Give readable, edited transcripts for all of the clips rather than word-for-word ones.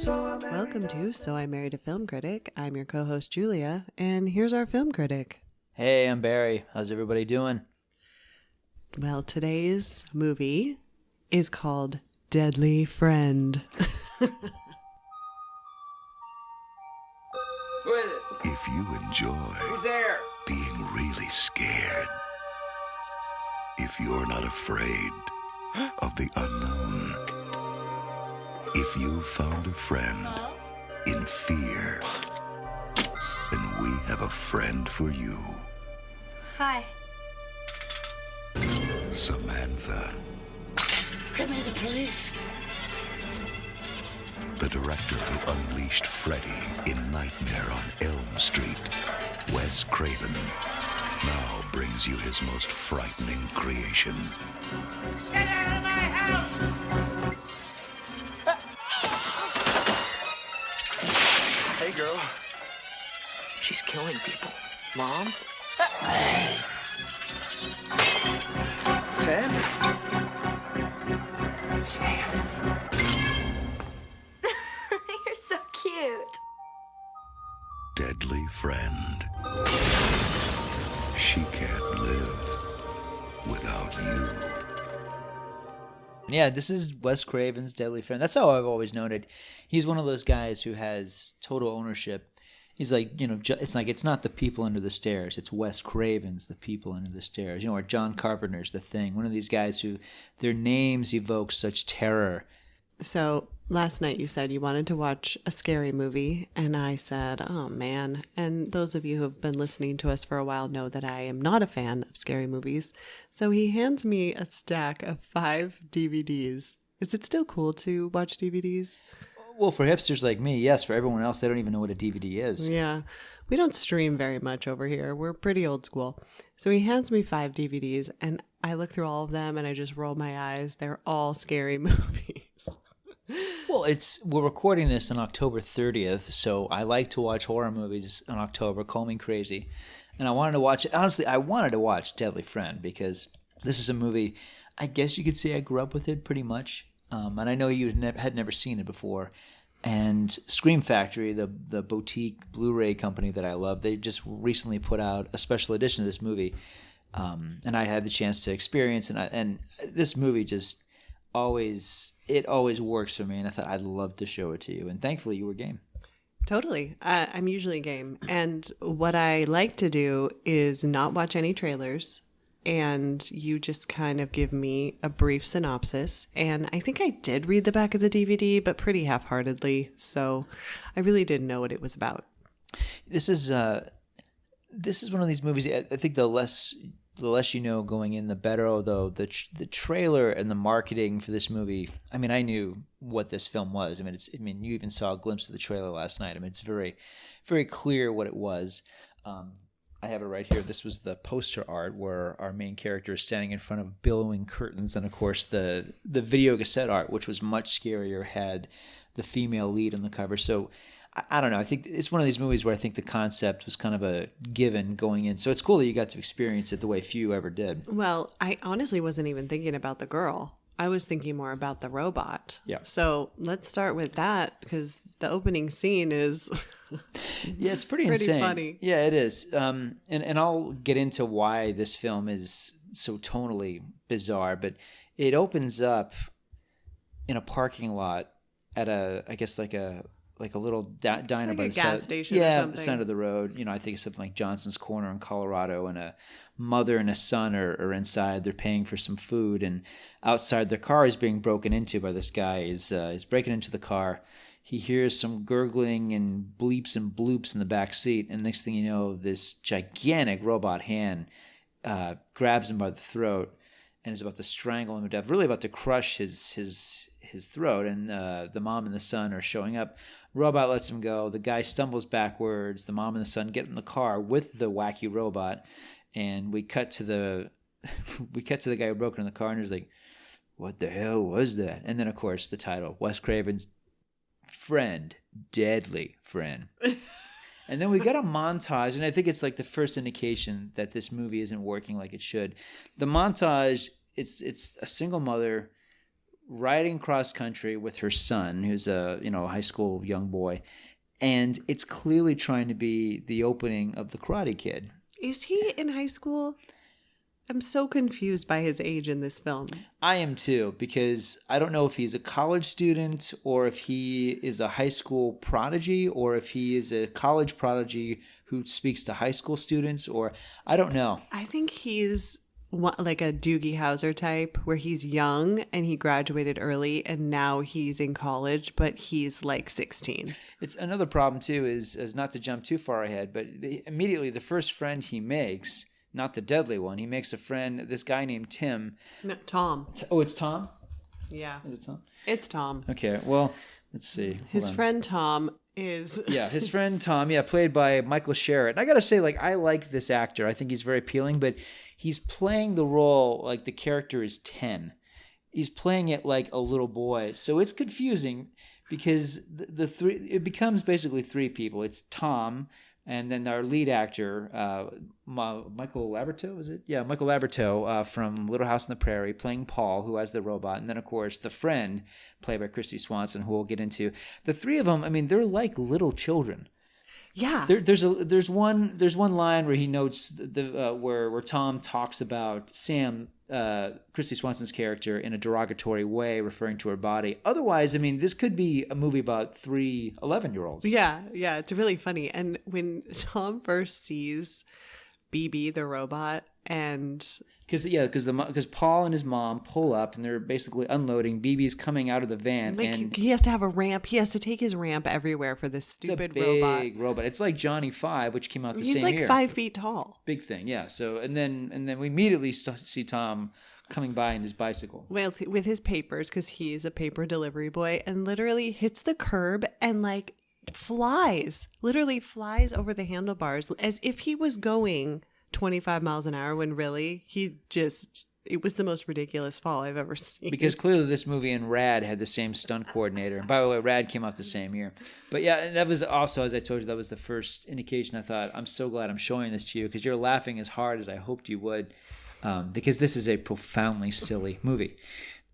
Welcome to So I Married a Film Critic. I'm your co-host Julia, and here's our film critic. Hey, I'm Barry. How's everybody doing? Well, today's movie is called Deadly Friend. If you enjoy being really scared, if you're not afraid of the unknown, if you found a friend in fear, then we have a friend for you. Hi. Samantha. Give me the police. The director who unleashed Freddy in Nightmare on Elm Street, Wes Craven, now brings you his most frightening creation. Get out of my house! Hey, girl. She's killing people. Mom? Sam? Sam. You're so cute. Deadly Friend. She can't live without you. Yeah, this is Wes Craven's Deadly Friend. That's how I've always known it. He's one of those guys who has total ownership. He's like, it's like it's not The People Under the Stairs. It's Wes Craven's The People Under the Stairs. Or John Carpenter's The Thing. One of these guys who their names evoke such terror. So last night you said you wanted to watch a scary movie, and I said, oh man. And those of you who have been listening to us for a while know that I am not a fan of scary movies. So he hands me a stack of 5 DVDs. Is it still cool to watch DVDs? Well, for hipsters like me, yes. For everyone else, they don't even know what a DVD is. Yeah. We don't stream very much over here. We're pretty old school. So he hands me 5 DVDs, and I look through all of them, and I just roll my eyes. They're all scary movies. Well, we're recording this on October 30th, so I like to watch horror movies in October. Call me crazy. And I wanted to watch it. Honestly, I wanted to watch Deadly Friend because this is a movie, I guess you could say I grew up with it pretty much. And I know you had never seen it before. And Scream Factory, the boutique Blu-ray company that I love, they just recently put out a special edition of this movie. And I had the chance to experience it. And this movie just always works for me. And I thought I'd love to show it to you. And thankfully you were game. Totally. I'm usually game. And what I like to do is not watch any trailers. And you just kind of give me a brief synopsis. And I think I did read the back of the DVD, but pretty half-heartedly. So I really didn't know what it was about. This is one of these movies. I think the less you know going in, the better. Although the trailer and the marketing for this movie, I mean, I knew what this film was. I mean, you even saw a glimpse of the trailer last night. I mean, it's very, very clear what it was. I have it right here. This was the poster art where our main character is standing in front of billowing curtains, and of course the video cassette art, which was much scarier, had the female lead on the cover. So I don't know. I think it's one of these movies where I think the concept was kind of a given going in. So it's cool that you got to experience it the way few ever did. Well, I honestly wasn't even thinking about the girl. I was thinking more about the robot. Yeah. So let's start with that because the opening scene is yeah, it's pretty insane. Funny. Yeah, it is. And I'll get into why this film is so tonally bizarre, but it opens up in a parking lot at I guess like a little diner like by a the gas side, station or something. the side of the road. I think it's something like Johnson's Corner in Colorado, and a mother and a son are inside. They're paying for some food, and outside their car is being broken into by this guy. He's breaking into the car. He hears some gurgling and bleeps and bloops in the back seat, and next thing you know, this gigantic robot hand grabs him by the throat and is about to strangle him to death, really about to crush his throat. And the mom and the son are showing up. Robot lets him go. The guy stumbles backwards. The mom and the son get in the car with the wacky robot, and we cut to the guy who broke in the car, and he's like, "What the hell was that?" And then, of course, the title: Wes Craven's Friend, Deadly Friend. And then we got a montage, and I think it's like the first indication that this movie isn't working like it should. The montage, it's a single mother riding cross country with her son, who's a high school young boy, and it's clearly trying to be the opening of The Karate Kid. Is he in high school? I'm so confused by his age in this film. I am too, because I don't know if he's a college student or if he is a high school prodigy or if he is a college prodigy who speaks to high school students, or I don't know. I think he's like a Doogie Howser type where he's young and he graduated early and now he's in college, but he's like 16. It's another problem too is not to jump too far ahead, but immediately the first friend he makes, not the deadly one, he makes a friend, this guy named Tim. No, Tom. Oh, it's Tom? Yeah. Is it Tom? It's Tom. Okay, well, let's see. His friend Tom is... Yeah, his friend Tom, played by Michael Sherritt. And I got to say, I like this actor. I think he's very appealing, but he's playing the role like the character is 10. He's playing it like a little boy. So it's confusing because it becomes basically three people. It's Tom, and then our lead actor, Michael Laberto, is it? Yeah, Michael Laberto from Little House on the Prairie, playing Paul, who has the robot. And then, of course, the friend, played by Christy Swanson, who we'll get into. The three of them, they're like little children. Yeah. There's one line where he notes where Tom talks about Sam, Christy Swanson's character, in a derogatory way, referring to her body. Otherwise, this could be a movie about 3 11-year-olds. Yeah, it's really funny. And when Tom first sees BB the robot, and because Paul and his mom pull up and they're basically unloading. BB's coming out of the van, and he has to have a ramp. He has to take his ramp everywhere for this stupid robot. Big robot. It's like Johnny 5, which came out the He's same like year. 5 feet tall. Big thing, yeah. So and then we immediately see Tom coming by in his bicycle. Well, with his papers, because he's a paper delivery boy, and literally hits the curb and literally flies over the handlebars as if he was going 25 miles an hour, when really it was the most ridiculous fall I've ever seen. Because clearly this movie and Rad had the same stunt coordinator. By the way, Rad came out the same year. But yeah, and that was also, as I told you, that was the first indication. I thought, I'm so glad I'm showing this to you because you're laughing as hard as I hoped you would, because this is a profoundly silly movie.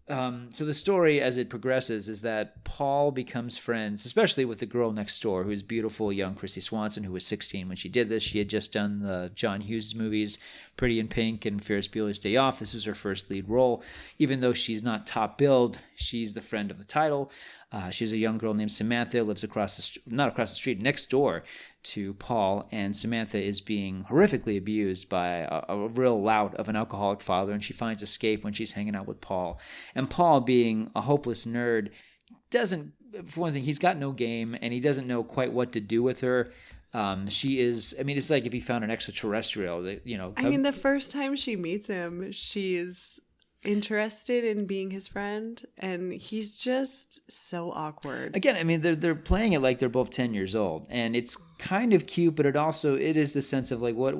So the story as it progresses is that Paul becomes friends, especially with the girl next door, who's beautiful young Christy Swanson, who was 16 when she did this. She had just done the John Hughes movies, Pretty in Pink and Ferris Bueller's Day Off. This was her first lead role. Even though she's not top billed, she's the friend of the title. She's a young girl named Samantha, lives next door to Paul, and Samantha is being horrifically abused by a real lout of an alcoholic father, and she finds escape when she's hanging out with Paul. And Paul, being a hopeless nerd, doesn't, for one thing, he's got no game, and he doesn't know quite what to do with her. She is, it's like if he found an extraterrestrial, the first time she meets him, she's interested in being his friend, and he's just so awkward. Again, they're playing it like they're both 10 years old, and it's kind of cute, but it is the sense of like what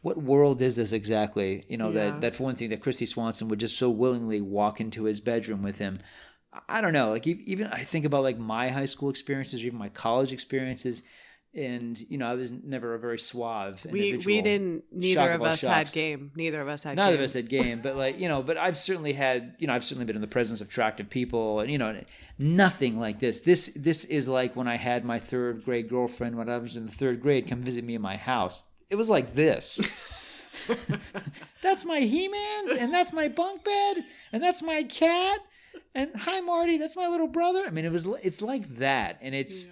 world is this exactly? That for one thing, that Christy Swanson would just so willingly walk into his bedroom with him. I don't know, like even I think about like my high school experiences or even my college experiences. And, I was never a very suave individual. Neither of us had game. Neither of us had game, but but I've certainly been in the presence of attractive people, and, nothing like this. This is like when I had my 3rd grade girlfriend when I was in the 3rd grade come visit me in my house. It was like this. That's my He-Mans, and that's my bunk bed, and that's my cat. And hi, Marty, that's my little brother. It's like that. And it's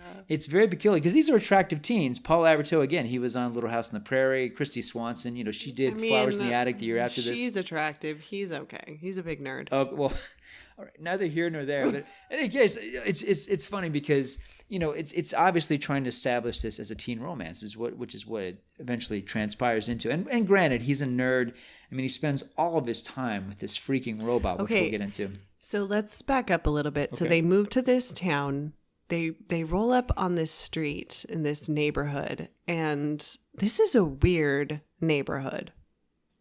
very peculiar because these are attractive teens. Paul Aberto, again, he was on Little House on the Prairie. Christy Swanson, she did Flowers in the Attic the year after this. She's attractive. He's okay. He's a big nerd. Oh, well, all right, neither here nor there. But in any case, it's funny because, it's obviously trying to establish this as a teen romance, which is what it eventually transpires into. And granted, he's a nerd. He spends all of his time with this freaking robot, which we'll get into. So let's back up a little bit. Okay. So they move to this town. They roll up on this street in this neighborhood, and this is a weird neighborhood.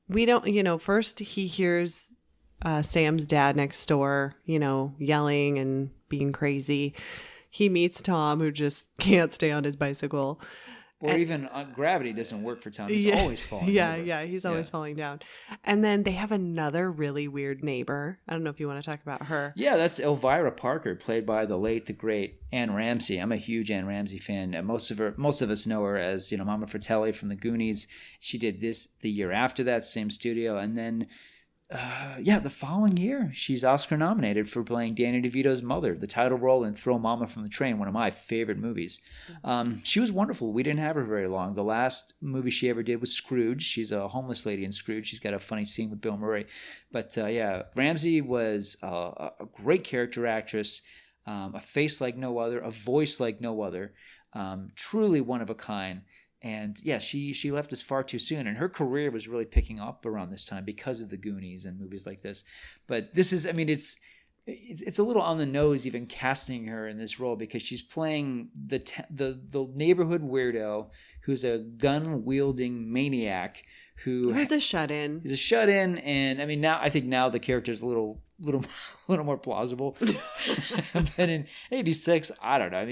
We don't, first he hears Sam's dad next door, yelling and being crazy. He meets Tom, who just can't stay on his bicycle. Or even gravity doesn't work for Tom. He's always falling over. Yeah, he's always falling down. And then they have another really weird neighbor. I don't know if you want to talk about her. Yeah, that's Elvira Parker, played by the late, the great Anne Ramsey. I'm a huge Anne Ramsey fan. Most of us know her as, Mama Fratelli from The Goonies. She did this the year after that, same studio. And then, the following year, she's Oscar nominated for playing Danny DeVito's mother, the title role in Throw Mama from the Train, one of my favorite movies. She was wonderful. We didn't have her very long. The last movie she ever did was Scrooge. She's a homeless lady in Scrooge. She's got a funny scene with Bill Murray. But Ramsey was a great character actress, a face like no other, a voice like no other, truly one of a kind. And she left us far too soon, and her career was really picking up around this time because of the Goonies and movies like this. But this is, it's a little on the nose even casting her in this role, because she's playing the neighborhood weirdo who's a gun wielding maniac who's a shut-in. He's a shut-in, and I think now the character's a little more plausible. But in '86, I don't know.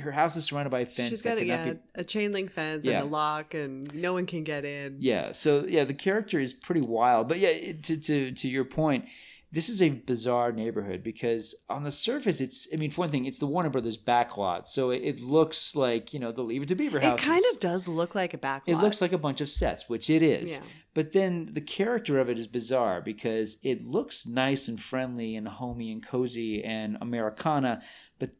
Her house is surrounded by a fence. She's got a chain link fence and a lock, and no one can get in. Yeah. So the character is pretty wild. But to your point, this is a bizarre neighborhood, because on the surface, for one thing, it's the Warner Brothers backlot. So it looks like, the Leave It to Beaver houses. It kind of does look like a backlot. It looks like a bunch of sets, which it is. Yeah. But then the character of it is bizarre, because it looks nice and friendly and homey and cozy and Americana. But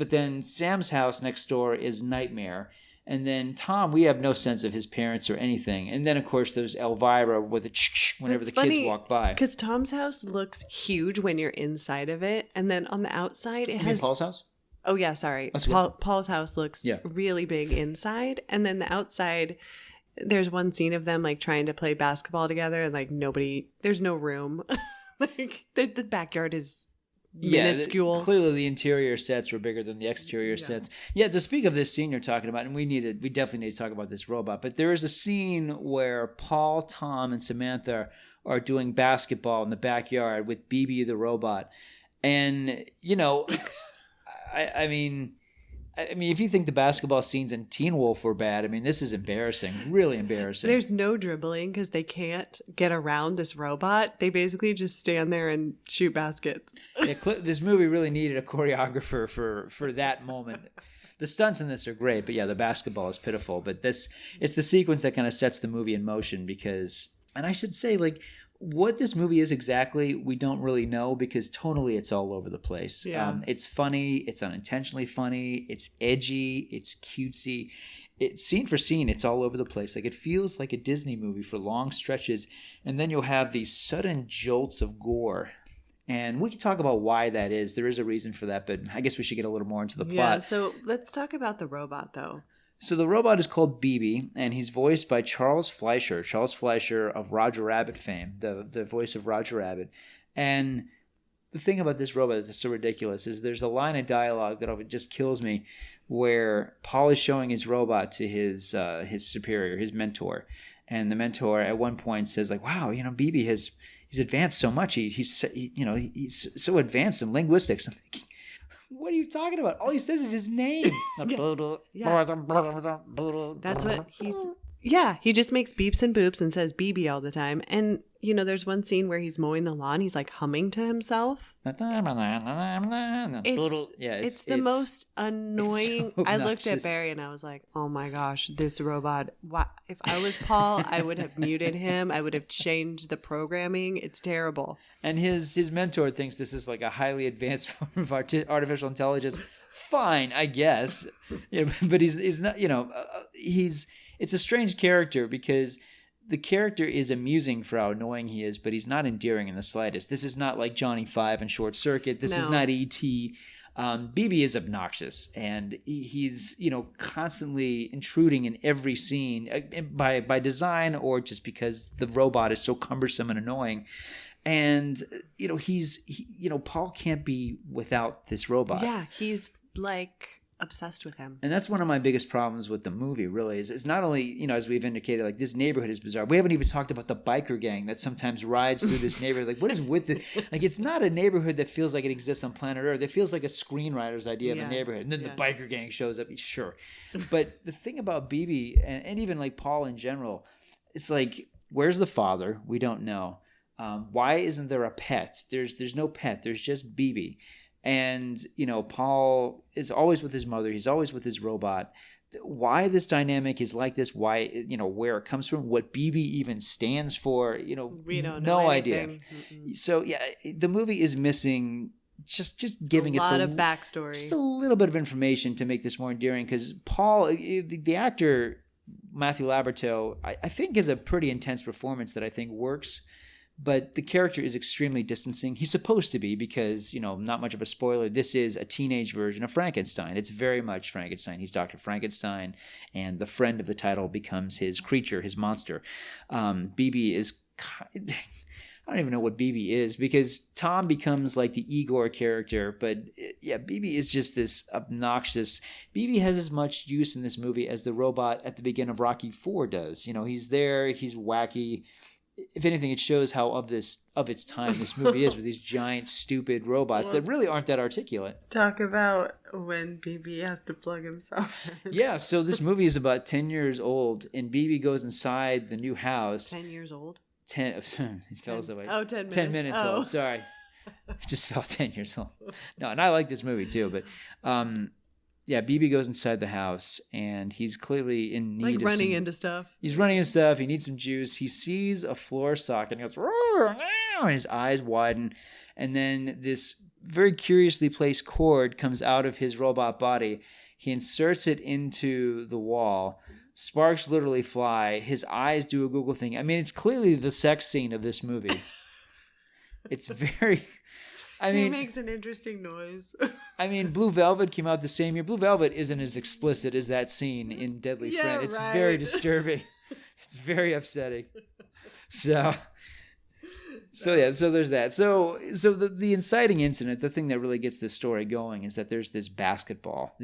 then Sam's house next door is nightmare. And then Tom, we have no sense of his parents or anything. And then, of course, there's Elvira with a whenever the kids walk by. Because Tom's house looks huge when you're inside of it. And then on the outside, it has... Paul's house? Oh, yeah, sorry. Paul's house looks really big inside. And then the outside, there's one scene of them, trying to play basketball together. And, there's no room. The backyard is... minuscule. Clearly the interior sets were bigger than the exterior sets. Yeah, to speak of this scene you're talking about, and we definitely need to talk about this robot, but there is a scene where Paul, Tom, and Samantha are doing basketball in the backyard with BB the robot. And, if you think the basketball scenes in Teen Wolf were bad, this is embarrassing, really embarrassing. There's no dribbling because they can't get around this robot. They basically just stand there and shoot baskets. This movie really needed a choreographer for that moment. The stunts in this are great, but the basketball is pitiful. But it's the sequence that kind of sets the movie in motion, because, and I should say, what this movie is exactly, we don't really know, because tonally it's all over the place. Yeah. It's funny. It's unintentionally funny. It's edgy. It's cutesy. Scene for scene, it's all over the place. It feels like a Disney movie for long stretches. And then you'll have these sudden jolts of gore. And we can talk about why that is. There is a reason for that, but I guess we should get a little more into the plot. Yeah, so let's talk about the robot, though. So the robot is called BB, and he's voiced by Charles Fleischer of Roger Rabbit fame, the voice of Roger Rabbit. And the thing about this robot that's so ridiculous is there's a line of dialogue that just kills me, where Paul is showing his robot to his superior, his mentor. And the mentor at one point says, wow, BB he's advanced so much. He's so advanced in linguistics. I'm thinking, what are you talking about? All he says is his name. That's what he's... Yeah, he just makes beeps and boops and says BB all the time. And, there's one scene where he's mowing the lawn. He's humming to himself. It's the most annoying... So I looked at Barry and I was like, oh my gosh, this robot. If I was Paul, I would have muted him. I would have changed the programming. It's terrible. And his mentor thinks this is a highly advanced form of artificial intelligence. Fine, I guess. But he's not, it's a strange character, because the character is amusing for how annoying he is, but he's not endearing in the slightest. This is not like Johnny Five and Short Circuit. This is not E.T. BB is obnoxious, and he's constantly intruding in every scene by design, or just because the robot is so cumbersome and annoying. And Paul can't be without this robot. Yeah, he's obsessed with him. And that's one of my biggest problems with the movie, really, is it's not only, you know, as we've indicated, like this neighborhood is bizarre. We haven't even talked about the biker gang that sometimes rides through this neighborhood. Like, what is with it? Like, it's not a neighborhood that feels like it exists on planet Earth. It feels like a screenwriter's idea of a neighborhood. And then the biker gang shows up. Sure. But the thing about BB and even like Paul in general, it's like, where's the father? We don't know. Why isn't there a pet? There's no pet. There's just BB. And, you know, Paul is always with his mother. He's always with his robot. Why this dynamic is like this, why, you know, where it comes from, what BB even stands for, you know, we don't know. No idea. So, yeah, the movie is missing just giving us a lot of backstory. Just a little bit of information to make this more endearing, because Paul, the actor, Matthew Laborto, I think is a pretty intense performance that I think works. But the character is extremely distancing. He's supposed to be because, you know, not much of a spoiler, this is a teenage version of Frankenstein. It's very much Frankenstein. He's Dr. Frankenstein, and the friend of the title becomes his creature, his monster. BB is... I don't even know what BB is, because Tom becomes like the Igor character. But yeah, BB is just this obnoxious... BB has as much use in this movie as the robot at the beginning of Rocky IV does. You know, he's there, he's wacky... If anything, it shows how of its time this movie is, with these giant, stupid robots that really aren't that articulate. Talk about when BB has to plug himself in. Yeah, so this movie is about 10 years old, and BB goes inside the new house. 10 years old? 10, it feels that way. Oh, 10 minutes. 10 minutes old, sorry. It just felt 10 years old. No, and I like this movie too, but... yeah, BB goes inside the house, and he's clearly in need of running into stuff. He's running into stuff. He needs some juice. He sees a floor socket, and he goes, and his eyes widen. And then this very curiously placed cord comes out of his robot body. He inserts it into the wall. Sparks literally fly. His eyes do a Google thing. I mean, it's clearly the sex scene of this movie. It's very... he makes an interesting noise. I mean, Blue Velvet came out the same year. Blue Velvet isn't as explicit as that scene in Deadly Friend. It's very disturbing. It's very upsetting. So there's that. So the inciting incident, the thing that really gets this story going, is that there's this basketball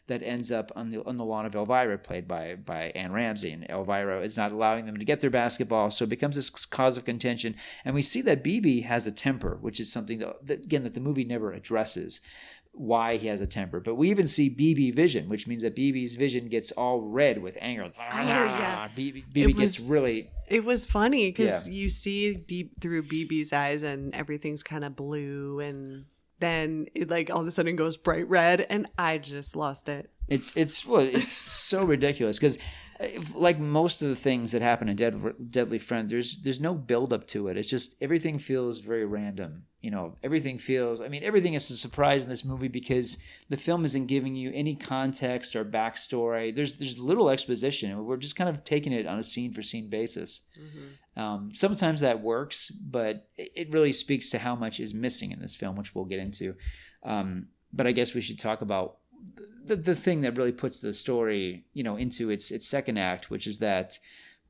that ends up on the lawn of Elvira, played by Anne Ramsey, and Elvira is not allowing them to get their basketball, so it becomes this cause of contention. And we see that BB has a temper, which is something that the movie never addresses, why he has a temper. But we even see BB vision, which means that BB's vision gets all red with anger. BB gets really... It was funny because you see through BB's eyes and everything's kind of blue, and then it like all of a sudden goes bright red, and I just lost it. It's so ridiculous because, like most of the things that happen in Deadly Friend, there's no build up to it. It's just everything feels very random. You know, everything is a surprise in this movie because the film isn't giving you any context or backstory. There's little exposition. We're just kind of taking it on a scene for scene basis. Mm-hmm. Sometimes that works, but it really speaks to how much is missing in this film, which we'll get into. But I guess we should talk about the thing that really puts the story, you know, into its second act, which is that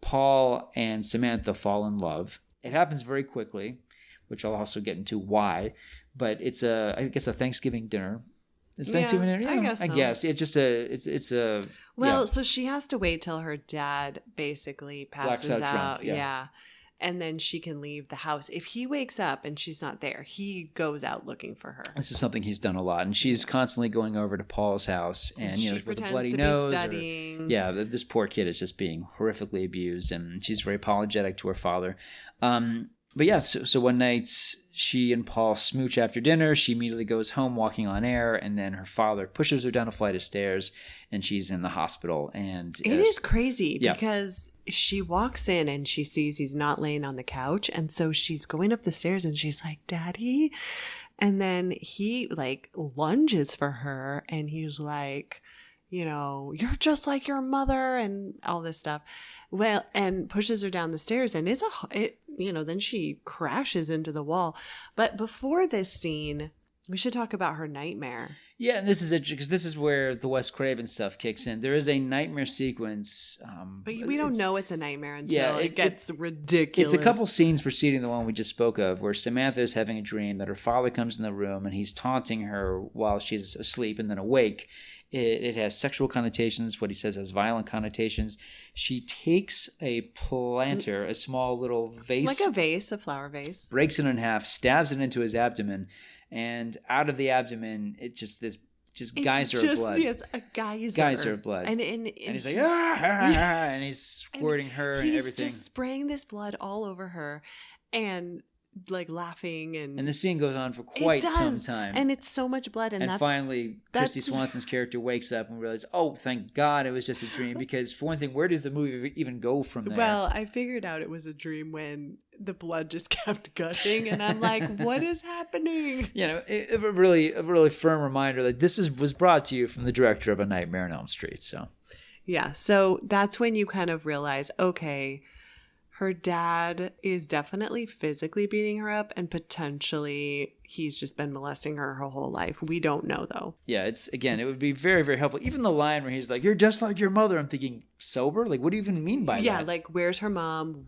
Paul and Samantha fall in love. It happens very quickly, which I'll also get into why. But it's I guess a Thanksgiving dinner. Is Thanksgiving dinner? Yeah, I guess. It's just it's a... Well, so she has to wait till her dad basically passes out. Drunk, yeah. And then she can leave the house. If he wakes up and she's not there, he goes out looking for her. This is something he's done a lot. And she's constantly going over to Paul's house. And, you know, with a bloody nose. Studying. This poor kid is just being horrifically abused. And she's very apologetic to her father. But yeah, so one night she and Paul smooch after dinner. She immediately goes home walking on air, and then her father pushes her down a flight of stairs, and she's in the hospital. And it is crazy because she walks in and she sees he's not laying on the couch, and so she's going up the stairs and she's like, "Daddy," and then he like lunges for her, and he's like, you know, "You're just like your mother," and all this stuff. Well, and pushes her down the stairs, and then she crashes into the wall. But before this scene, We should talk about her nightmare. Yeah, and this is interesting because this is where the Wes Craven stuff kicks in. There is a nightmare sequence. But we don't know it's a nightmare until it gets ridiculous. It's a couple scenes preceding the one we just spoke of where Samantha is having a dream that her father comes in the room and he's taunting her while she's asleep and then awake. It has sexual connotations. What he says has violent connotations. She takes a planter, a small little vase. Like a vase, a flower vase. Breaks it in half, stabs it into his abdomen, and out of the abdomen, geyser of blood. It's a geyser. Geyser of blood. And he's like, and he's squirting her and everything. He's just spraying this blood all over her and like laughing. And the scene goes on for quite some time. And it's so much blood. And finally, Christy Swanson's character wakes up and realizes, oh, thank God it was just a dream. Because for one thing, where does the movie even go from there? Well, I figured out it was a dream when the blood just kept gushing. And I'm like, what is happening? You know, a really firm reminder that this was brought to you from the director of A Nightmare on Elm Street. So, yeah. So that's when you kind of realize, okay, her dad is definitely physically beating her up and potentially he's just been molesting her whole life. We don't know though. Yeah, it would be very, very helpful. Even the line where he's like, you're just like your mother. I'm thinking, sober? Like, what do you even mean by that? Yeah, like, where's her mom?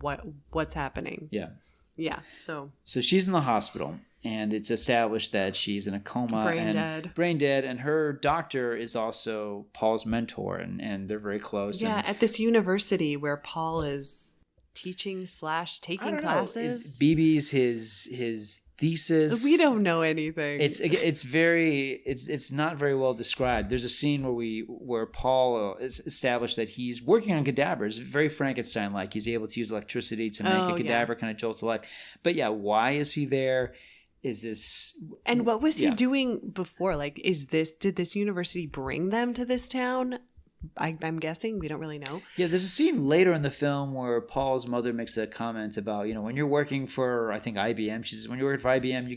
What's happening? Yeah. Yeah, so she's in the hospital and it's established that she's in a coma. Brain dead. And her doctor is also Paul's mentor and they're very close. Yeah, at this university where Paul is teaching / taking classes. Is BB's his thesis? We don't know anything. It's not very well described. There's a scene where Paul is established that he's working on cadavers, very Frankenstein-like. He's able to use electricity to make a cadaver kind of jolt to life. But yeah, why is he there? Is this and what was he doing before? Like, did this university bring them to this town? I'm guessing. We don't really know. Yeah, there's a scene later in the film where Paul's mother makes a comment about, when you're working for, I think, IBM. She says, when you're working for IBM, you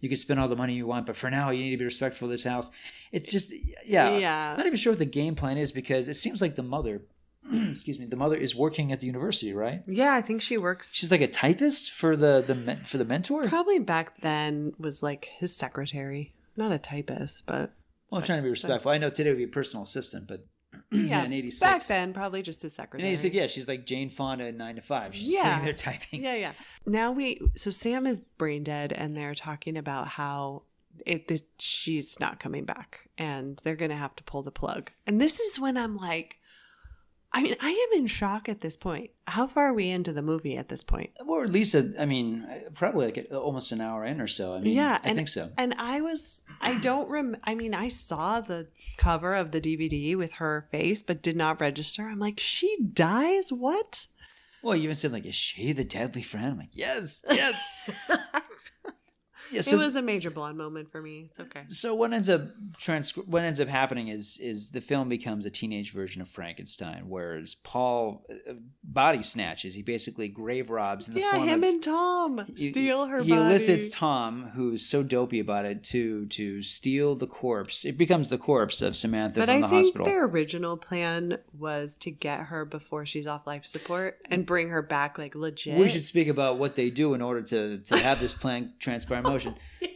can spend all the money you want, but for now, you need to be respectful of this house. It's just, I'm not even sure what the game plan is because it seems like the mother, the mother is working at the university, right? Yeah, I think she works. She's like a typist for the mentor? Probably back then was like his secretary. Not a typist, but... Well, I'm trying to be respectful. I know today would be a personal assistant, but... Yeah, in 86. Back then, probably just his secretary. In 86, yeah, she's like Jane Fonda in 9 to 5. She's sitting there typing. Yeah. Now so Sam is brain dead, and they're talking about how she's not coming back, and they're going to have to pull the plug. And this is when I'm like, I mean, I am in shock at this point. How far are we into the movie at this point? Or at least, probably like almost an hour in or so. I think so. And I saw the cover of the DVD with her face, but did not register. I'm like, she dies? What? Well, you even said, like, is she the deadly friend? I'm like, yes. Yeah, it was a major blonde moment for me. It's okay. So what ends up happening is the film becomes a teenage version of Frankenstein, whereas Paul body snatches. He basically grave robs in the form him of, and Tom steal her body. He elicits Tom, who's so dopey about it, to steal the corpse. It becomes the corpse of Samantha from the hospital. But I think their original plan was to get her before she's off life support and bring her back like legit. We should speak about what they do in order to have this plan transpire in motion.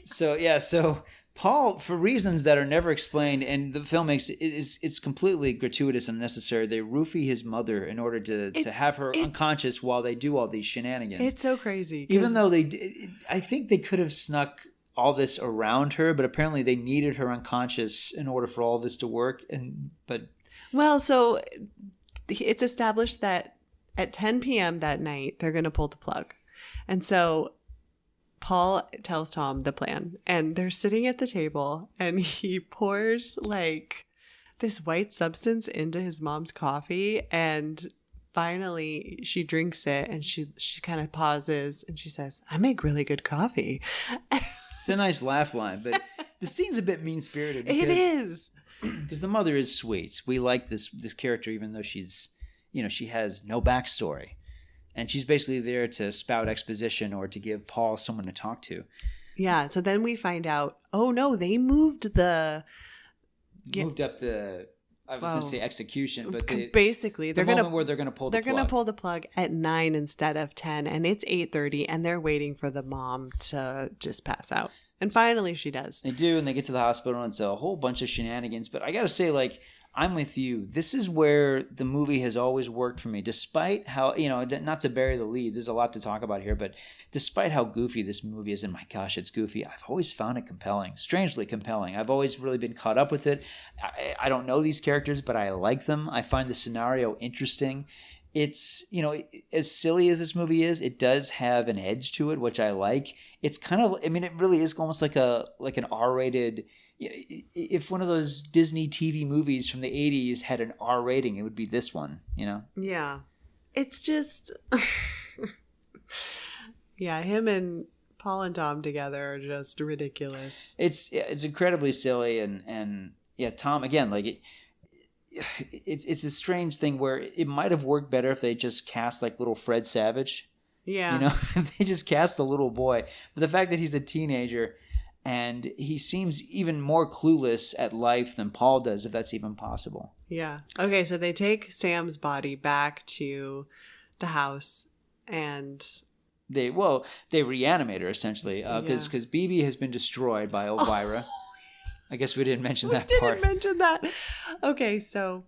So Paul, for reasons that are never explained, and the film it's completely gratuitous and unnecessary, they roofie his mother in order to have her unconscious while they do all these shenanigans. It's so crazy. Even though I think they could have snuck all this around her, but apparently they needed her unconscious in order for all this to work. So it's established that at 10 p.m. that night, they're going to pull the plug. And so Paul tells Tom the plan, and they're sitting at the table, and he pours like this white substance into his mom's coffee, and finally she drinks it, and she kind of pauses, and she says, "I make really good coffee." It's a nice laugh line, but the scene's a bit mean-spirited. It is. Because the mother is sweet. We like this character, even though she's, she has no backstory. And she's basically there to spout exposition or to give Paul someone to talk to. Yeah. So then we find out, oh no, they moved up the. I was going to say execution, but basically they're going to where they're going to pull the plug. They're going to pull the plug at 9 instead of 10, and it's 8:30, and they're waiting for the mom to just pass out. And finally she does. They do, and they get to the hospital, and it's a whole bunch of shenanigans. But I gotta say, like, I'm with you. This is where the movie has always worked for me, despite how, not to bury the lead, there's a lot to talk about here, but despite how goofy this movie is, and my gosh, it's goofy, I've always found it compelling, strangely compelling. I've always really been caught up with it. I don't know these characters, but I like them. I find the scenario interesting. It's, as silly as this movie is, it does have an edge to it, which I like. It's kind of, it really is almost like an R-rated. If one of those Disney TV movies from the 80s had an R rating, it would be this one, Yeah. It's just, yeah, him and Paul and Tom together are just ridiculous. It's incredibly silly, and yeah, Tom, again, like it's a strange thing where it might have worked better if they just cast like little Fred Savage. Yeah. If they just cast the little boy. But the fact that he's a teenager and he seems even more clueless at life than Paul does, if that's even possible. Yeah. Okay, so they take Sam's body back to the house, and they reanimate her essentially because BB has been destroyed by Elvira. I guess we didn't mention that part. We didn't mention that. Okay, so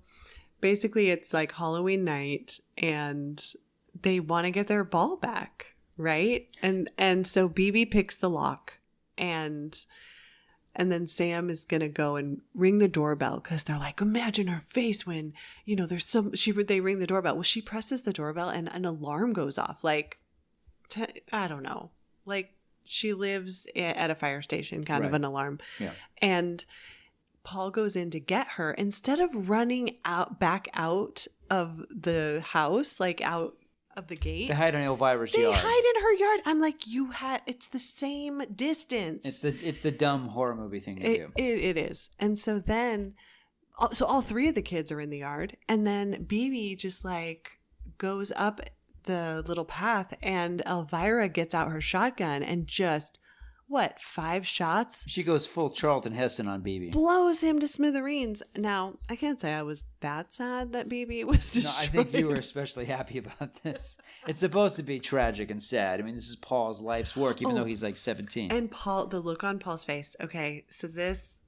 basically it's like Halloween night, and they want to get their ball back, right? And so BB picks the lock. And then Sam is going to go and ring the doorbell because they're like, imagine her face when, they ring the doorbell. Well, she presses the doorbell and an alarm goes off. Like, I don't know. Like, she lives at a fire station, kind of an alarm. Yeah. And Paul goes in to get her. Instead of running back out of the house, like out of the gate. They hide in Elvira's yard. They hide in her yard. I'm like, it's the same distance. It's the dumb horror movie thing to do. It is. And so then, all three of the kids are in the yard, and then BB just like goes up the little path, and Elvira gets out her shotgun and just 5 shots? She goes full Charlton Heston on BB. Blows him to smithereens. Now, I can't say I was that sad that BB was destroyed. No, I think you were especially happy about this. It's supposed to be tragic and sad. I mean, this is Paul's life's work, even though he's like 17. And the look on Paul's face. Okay, so this,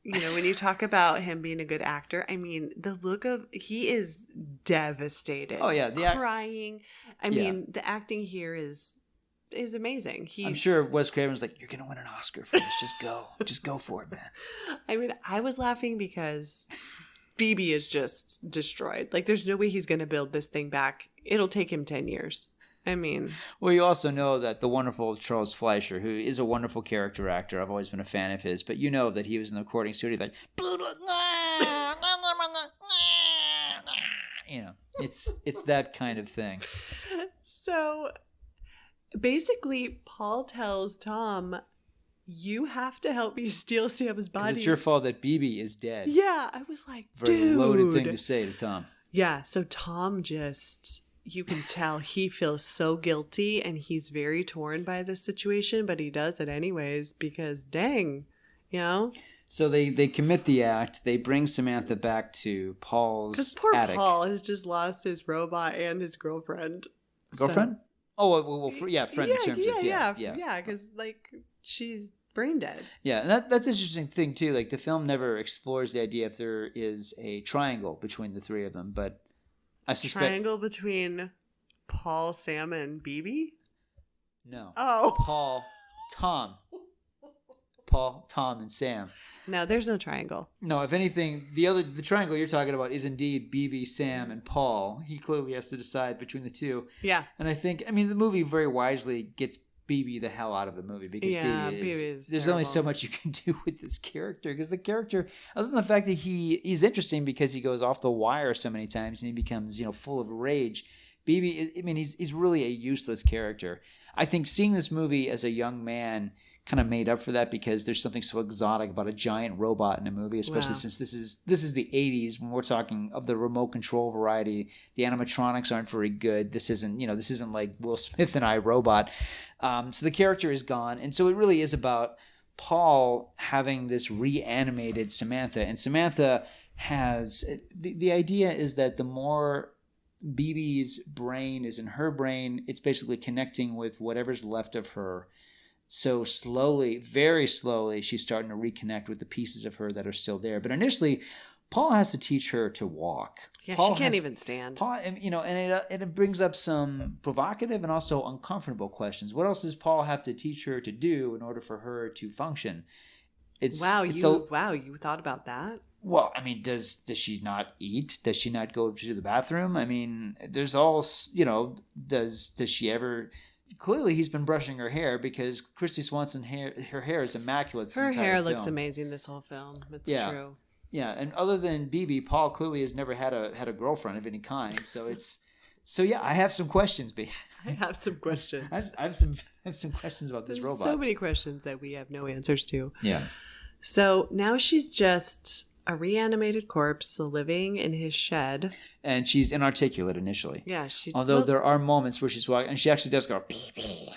when you talk about him being a good actor, I mean, the look of, he is devastated. Oh, yeah. Crying. I mean, the acting here is amazing. I'm sure Wes Craven's like, you're gonna win an Oscar for this. Just go for it, man. I mean, I was laughing because BB is just destroyed. Like, there's no way he's gonna build this thing back. It'll take him 10 years. I mean, well, you also know that the wonderful Charles Fleischer, who is a wonderful character actor, I've always been a fan of his, but that he was in the recording studio like, it's that kind of thing. So basically, Paul tells Tom, you have to help me steal Sam's body. It's your fault that BB is dead. Yeah, I was like, very loaded thing to say to Tom. Yeah, so Tom you can tell he feels so guilty, and he's very torn by this situation, but he does it anyways because dang, So they commit the act. They bring Samantha back to Paul's attic. Because poor Paul has just lost his robot and his girlfriend. Girlfriend? Oh, friend in terms of, yeah, because, like, she's brain dead. Yeah, and that's an interesting thing, too. Like, the film never explores the idea if there is a triangle between the three of them, but I suspect... Triangle between Paul, Sam, and BB? No. Oh. Paul, Tom, and Sam. No, there's no triangle. No, if anything, the triangle you're talking about is indeed BB, Sam, and Paul. He clearly has to decide between the two. Yeah. And I think, the movie very wisely gets BB the hell out of the movie because BB is there's terrible. Only so much you can do with this character because the character, other than the fact that he's interesting because he goes off the wire so many times and he becomes, full of rage. BB, he's really a useless character. I think seeing this movie as a young man kind of made up for that because there's something so exotic about a giant robot in a movie, especially since this is the 80s when we're talking of the remote control variety. The animatronics aren't very good. This isn't like Will Smith and I, Robot. So the character is gone, and so it really is about Paul having this reanimated Samantha, and Samantha has the idea is that the more BB's brain is in her brain, it's basically connecting with whatever's left of her So slowly, very slowly, she's starting to reconnect with the pieces of her that are still there. But initially, Paul has to teach her to walk. Yeah, Paul she can't even stand. Paul, and it brings up some provocative and also uncomfortable questions. What else does Paul have to teach her to do in order for her to function? You thought about that? Well, I mean, does she not eat? Does she not go to the bathroom? I mean, there's all, does she ever? Clearly, he's been brushing her hair because Christy Swanson her hair is immaculate. Her hair looks amazing this whole film. It's true. Yeah, and other than BB, Paul clearly has never had a girlfriend of any kind. So I have some questions. I have some questions. I have some questions about this robot. So many questions that we have no answers to. Yeah. So now she's just a reanimated corpse living in his shed. And she's inarticulate initially. Yeah. Although there are moments where she's walking, and she actually does go,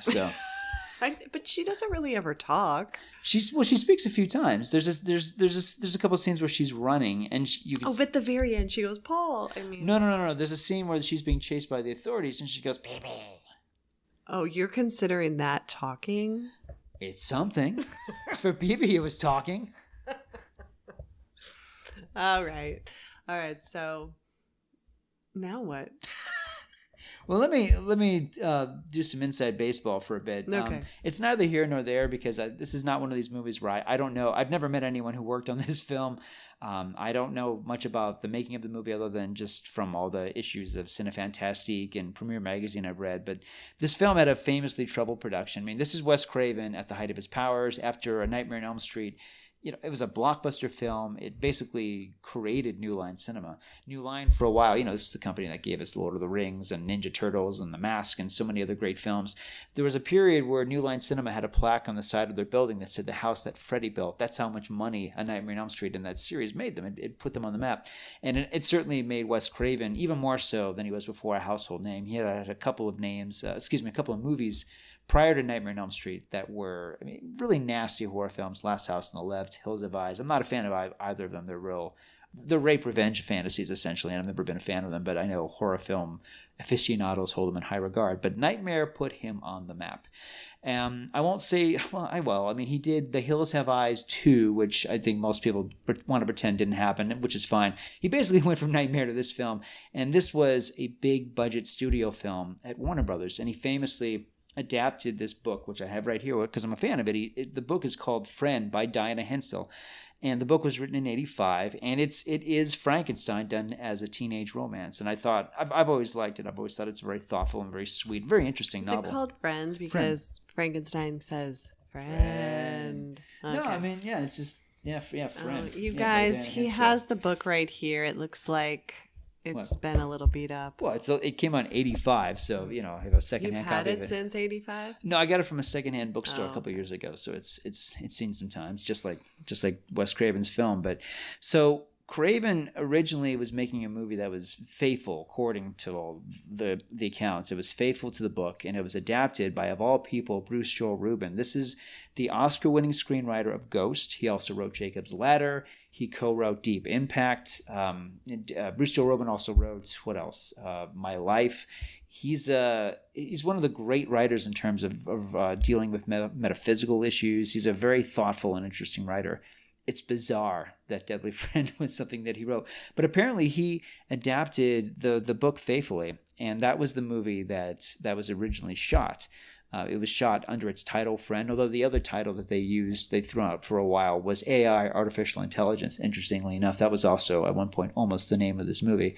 so. But she doesn't really ever talk. She speaks a few times. There's a couple of scenes where she's running, and but at the very end she goes, Paul. I mean, no. There's a scene where she's being chased by the authorities, and she goes, baby. Oh, you're considering that talking? It's something. For BB, it was talking. All right. So now what? Well, let me do some inside baseball for a bit. Okay. It's neither here nor there because this is not one of these movies where I don't know. I've never met anyone who worked on this film. I don't know much about the making of the movie other than just from all the issues of Cinefantastique and Premiere Magazine I've read. But this film had a famously troubled production. I mean, this is Wes Craven at the height of his powers after A Nightmare on Elm Street. It was a blockbuster film. It basically created New Line Cinema. New Line, for a while, this is the company that gave us Lord of the Rings and Ninja Turtles and The Mask and so many other great films. There was a period where New Line Cinema had a plaque on the side of their building that said the house that Freddy built. That's how much money A Nightmare on Elm Street and that series made them. It put them on the map. And it certainly made Wes Craven, even more so than he was before, a household name. He had a couple of movies prior to Nightmare on Elm Street that were really nasty horror films. Last House on the Left, Hills Have Eyes. I'm not a fan of either of them. They're rape revenge fantasies essentially, and I've never been a fan of them, but I know horror film aficionados hold them in high regard. But Nightmare put him on the map. I won't say, I will. I mean, he did The Hills Have Eyes 2, which I think most people want to pretend didn't happen, which is fine. He basically went from Nightmare to this film, and this was a big budget studio film at Warner Brothers, and he famously adapted this book, which I have right here because I'm a fan of it. The book is called Friend by Diana Henstell, and the book was written in '85, and it is Frankenstein done as a teenage romance. And I thought I've always liked it. I've always thought it's a very thoughtful and very sweet, very interesting novel. Is it called Friend because Frankenstein says friend? Okay. No, I mean it's just Friend. You guys, he has the book right here. It looks like it's been a little beat up. Well, it came out in '85, so I have a secondhand copy. You've had it since '85? No, I got it from a secondhand bookstore a couple of years ago, so it's seen some times, just like Wes Craven's film. But so Craven originally was making a movie that was faithful, according to all the accounts. It was faithful to the book, and it was adapted by, of all people, Bruce Joel Rubin. This is the Oscar-winning screenwriter of Ghost. He also wrote Jacob's Ladder. He co-wrote Deep Impact. Bruce Joel Rubin also wrote, what else? My Life. He's one of the great writers in terms of dealing with metaphysical issues. He's a very thoughtful and interesting writer. It's bizarre that Deadly Friend was something that he wrote. But apparently he adapted the book faithfully, and that was the movie that was originally shot. It was shot under its title, Friend, although the other title that they threw out for a while was AI, Artificial Intelligence. Interestingly enough, that was also at one point almost the name of this movie.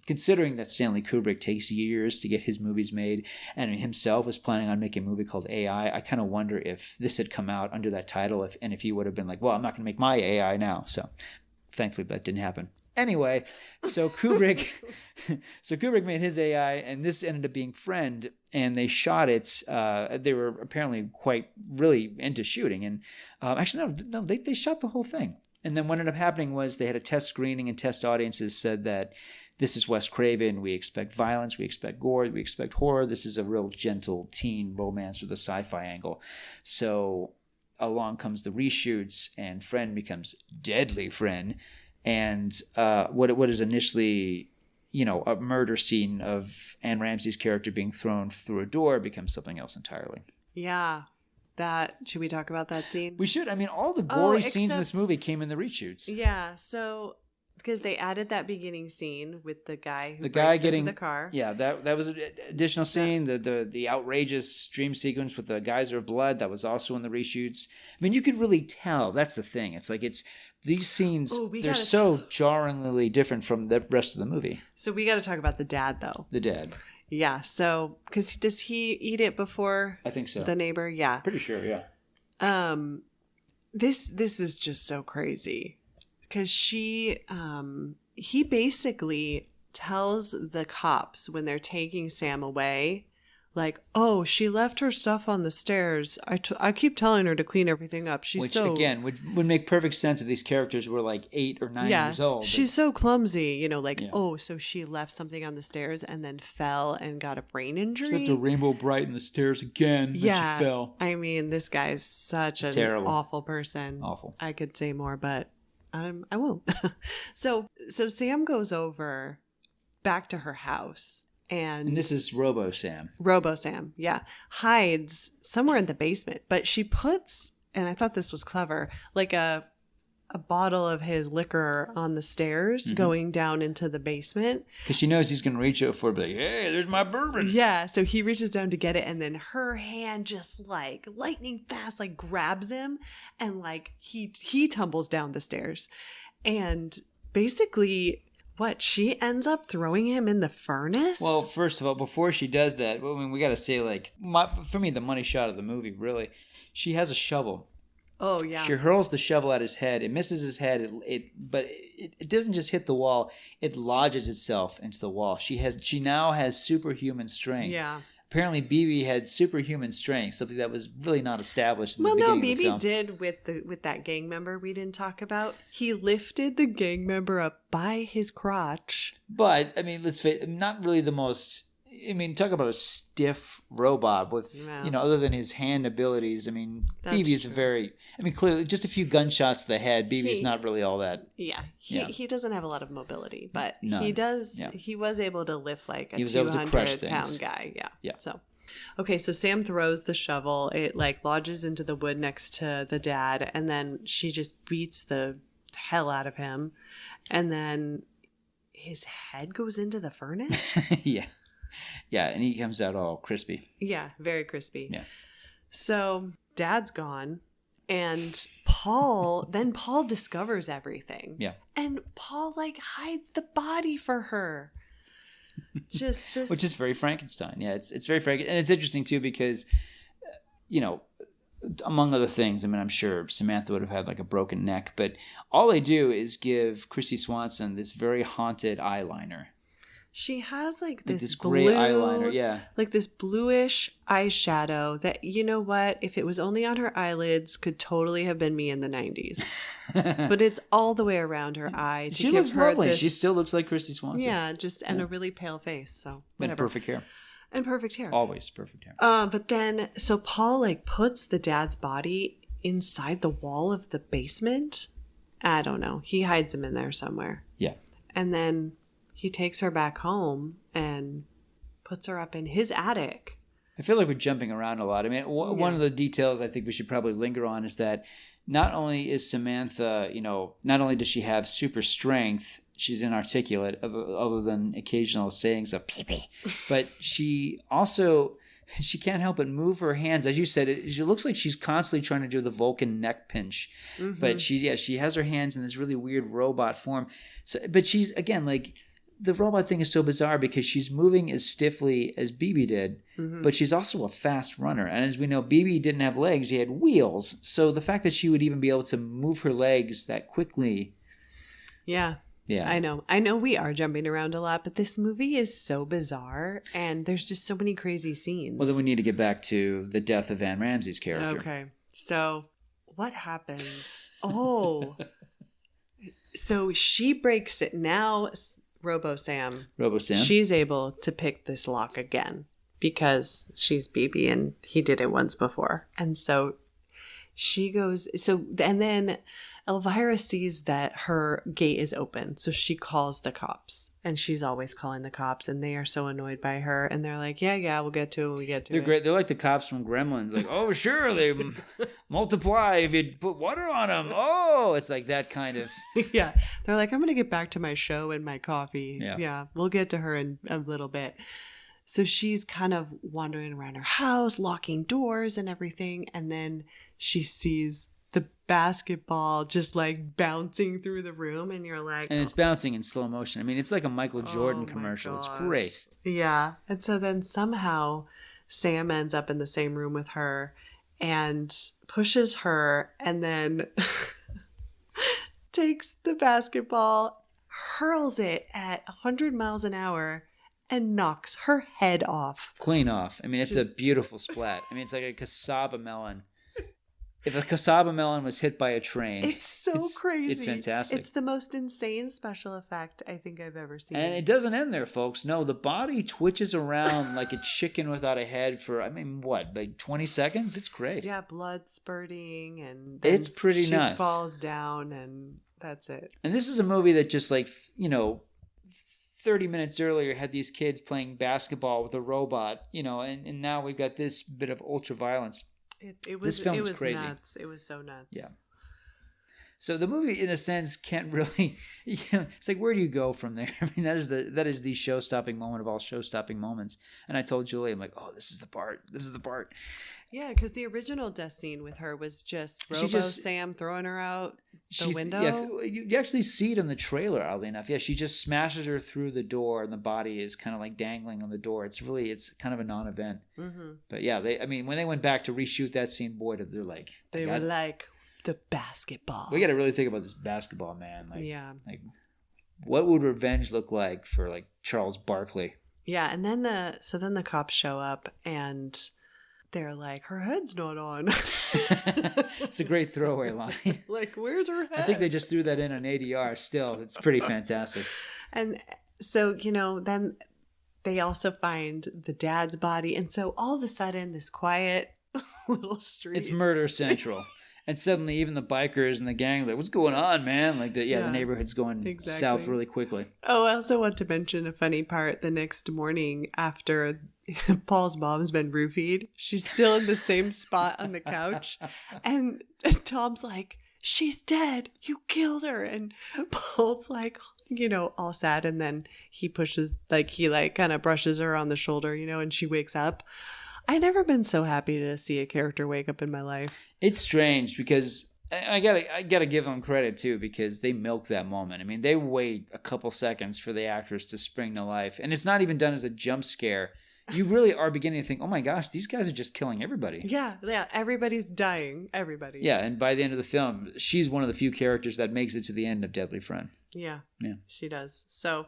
Considering that Stanley Kubrick takes years to get his movies made and himself was planning on making a movie called AI, I kind of wonder if this had come out under that title and if he would have been like, well, I'm not going to make my AI now. So thankfully that didn't happen. Anyway, so Kubrick made his AI, and this ended up being Friend, and they shot it. They were apparently really into shooting, and they shot the whole thing. And then what ended up happening was they had a test screening, and test audiences said that this is Wes Craven. We expect violence, we expect gore, we expect horror. This is a real gentle teen romance with a sci-fi angle. So along comes the reshoots, and Friend becomes Deadly Friend. And what is initially, a murder scene of Anne Ramsey's character being thrown through a door becomes something else entirely. Yeah, Should we talk about that scene? We should. I mean, all the gory scenes in except- this movie came in the reshoots. Yeah, so because they added that beginning scene with the guy who getting into the car. Yeah, that was an additional scene. The outrageous dream sequence with the geyser of blood, that was also in the reshoots. I mean, you could really tell. That's the thing. It's like these scenes. They're so jarringly different from the rest of the movie. So we got to talk about the dad, though. The dad. Yeah. So because does he eat it before? I think so. The neighbor. Yeah. Pretty sure. Yeah. This is just so crazy. Because he basically tells the cops when they're taking Sam away, like, oh, she left her stuff on the stairs. I keep telling her to clean everything up. Which again would make perfect sense if these characters were like 8 or 9 years old. She's so clumsy, oh, so she left something on the stairs and then fell and got a brain injury. She left a rainbow bright in the stairs again. Yeah, she fell. I mean, this guy's such an awful person. Awful. I could say more, but I won't. So Sam goes over back to her house, and this is Robo Sam, yeah, hides somewhere in the basement. But she puts, and I thought this was clever, like a bottle of his liquor on the stairs going down into the basement. Because she knows he's going to reach out for it, be like, hey, there's my bourbon. Yeah, so he reaches down to get it, and then her hand just like lightning fast, like grabs him, and like he tumbles down the stairs. And basically, she ends up throwing him in the furnace? Well, first of all, before she does that, I mean, we got to say, like, for me, the money shot of the movie, really, she has a shovel. Oh, yeah. She hurls the shovel at his head. It misses his head, but it doesn't just hit the wall. It lodges itself into the wall. She now has superhuman strength. Yeah. Apparently, BB had superhuman strength, something that was really not established in the beginning of the film. BB did with that gang member we didn't talk about. He lifted the gang member up by his crotch. But, I mean, let's face it, not really the most... I mean, talk about a stiff robot with, other than his hand abilities. I mean, BB is clearly, just a few gunshots to the head. BB is not really all that. Yeah. He doesn't have a lot of mobility, but None. he does. Yeah. He was able to lift like a 200-pound guy. Yeah. Yeah. So, okay. So Sam throws the shovel. It like lodges into the wood next to the dad. And then she just beats the hell out of him. And then his head goes into the furnace. Yeah. Yeah, and he comes out all crispy. Yeah, very crispy. Yeah. So dad's gone, and Paul discovers everything. Yeah. And Paul like hides the body for her. Just this, which is very Frankenstein. Yeah, it's very Frankenstein, and it's interesting too because, among other things, I mean, I'm sure Samantha would have had like a broken neck, but all they do is give Christy Swanson this very haunted eyeliner. She has like this gray blue, eyeliner, yeah. Like this bluish eyeshadow that, you know what, if it was only on her eyelids, could totally have been me in the 90s. But it's all the way around her eye. She looks lovely. She still looks like Christy Swanson. Yeah, and a really pale face. So whatever. And perfect hair. And perfect hair. Always perfect hair. But then, so Paul like puts the dad's body inside the wall of the basement. I don't know. He hides him in there somewhere. Yeah. And then he takes her back home and puts her up in his attic. I feel like we're jumping around a lot. I mean, one of the details I think we should probably linger on is that not only is Samantha, not only does she have super strength, she's inarticulate, other than occasional sayings of pee-pee, but she can't help but move her hands. As you said, it looks like she's constantly trying to do the Vulcan neck pinch. Mm-hmm. But she has her hands in this really weird robot form. So, but she's, again, like, the robot thing is so bizarre because she's moving as stiffly as BB did, but she's also a fast runner. And as we know, BB didn't have legs, he had wheels. So the fact that she would even be able to move her legs that quickly. Yeah. Yeah. I know we are jumping around a lot, but this movie is so bizarre and there's just so many crazy scenes. Well, then we need to get back to the death of Van Ramsey's character. Okay. So what happens? Oh. So she breaks it now. Robo Sam. She's able to pick this lock again because she's BB and he did it once before. And so she goes, and then Elvira sees that her gate is open, so she calls the cops, and she's always calling the cops, and they are so annoyed by her, and they're like, yeah, we'll get to it when we get to it. They're great. They're like the cops from Gremlins. Like, oh, sure, they multiply if you put water on them. Oh, it's like that kind of. Yeah. They're like, I'm going to get back to my show and my coffee. Yeah. We'll get to her in a little bit. So she's kind of wandering around her house, locking doors and everything, and then she sees the basketball just like bouncing through the room, and you're like, and it's bouncing in slow motion. I mean, it's like a Michael Jordan commercial. It's great. Yeah. And so then somehow Sam ends up in the same room with her and pushes her, and then takes the basketball, hurls it at 100 miles an hour, and knocks her head off. Clean off. I mean, it's a beautiful splat. I mean, it's like a cassava melon. If a cassava melon was hit by a train. It's crazy. It's fantastic. It's the most insane special effect I think I've ever seen. And it doesn't end there, folks. No, the body twitches around like a chicken without a head for, like 20 seconds? It's great. Yeah, blood spurting, and it's pretty she nuts. Falls down, and that's it. And this is a movie that just 30 minutes earlier had these kids playing basketball with a robot, and now we've got this bit of ultra violence. This film is crazy. Nuts. It was so nuts. Yeah. So the movie, in a sense, can't really. It's like, where do you go from there? I mean, that is the show-stopping moment of all show-stopping moments. And I told Julie, I'm like, oh, this is the part. This is the part. Yeah, because the original death scene with her was just Sam throwing her out the window. Yeah, you actually see it in the trailer, oddly enough. Yeah, she just smashes her through the door, and the body is kind of like dangling on the door. It's kind of a non-event. Mm-hmm. But yeah, when they went back to reshoot that scene, boy, they're like... They were like, the basketball. We got to really think about this basketball, man. Like, what would revenge look like for, Charles Barkley? Yeah, and then the cops show up, and... they're like, her head's not on. It's a great throwaway line. Like, where's her head? I think they just threw that in on ADR still. It's pretty fantastic. And so, then they also find the dad's body. And so all of a sudden, this quiet little street. It's murder central. And suddenly even the bikers and the gang are like, what's going on, man? The neighborhood's going south really quickly. Oh, I also want to mention a funny part. The next morning after Paul's mom's been roofied, she's still in the same spot on the couch. And Tom's like, she's dead. You killed her. And Paul's like, all sad. And then he pushes, kind of brushes her on the shoulder, and she wakes up. I've never been so happy to see a character wake up in my life. It's strange because I gotta give them credit too, because they milk that moment. I mean, they wait a couple seconds for the actress to spring to life, and it's not even done as a jump scare. You really are beginning to think, oh my gosh, these guys are just killing everybody. Yeah, everybody's dying. Everybody. Yeah, and by the end of the film, she's one of the few characters that makes it to the end of Deadly Friend. Yeah, she does. So,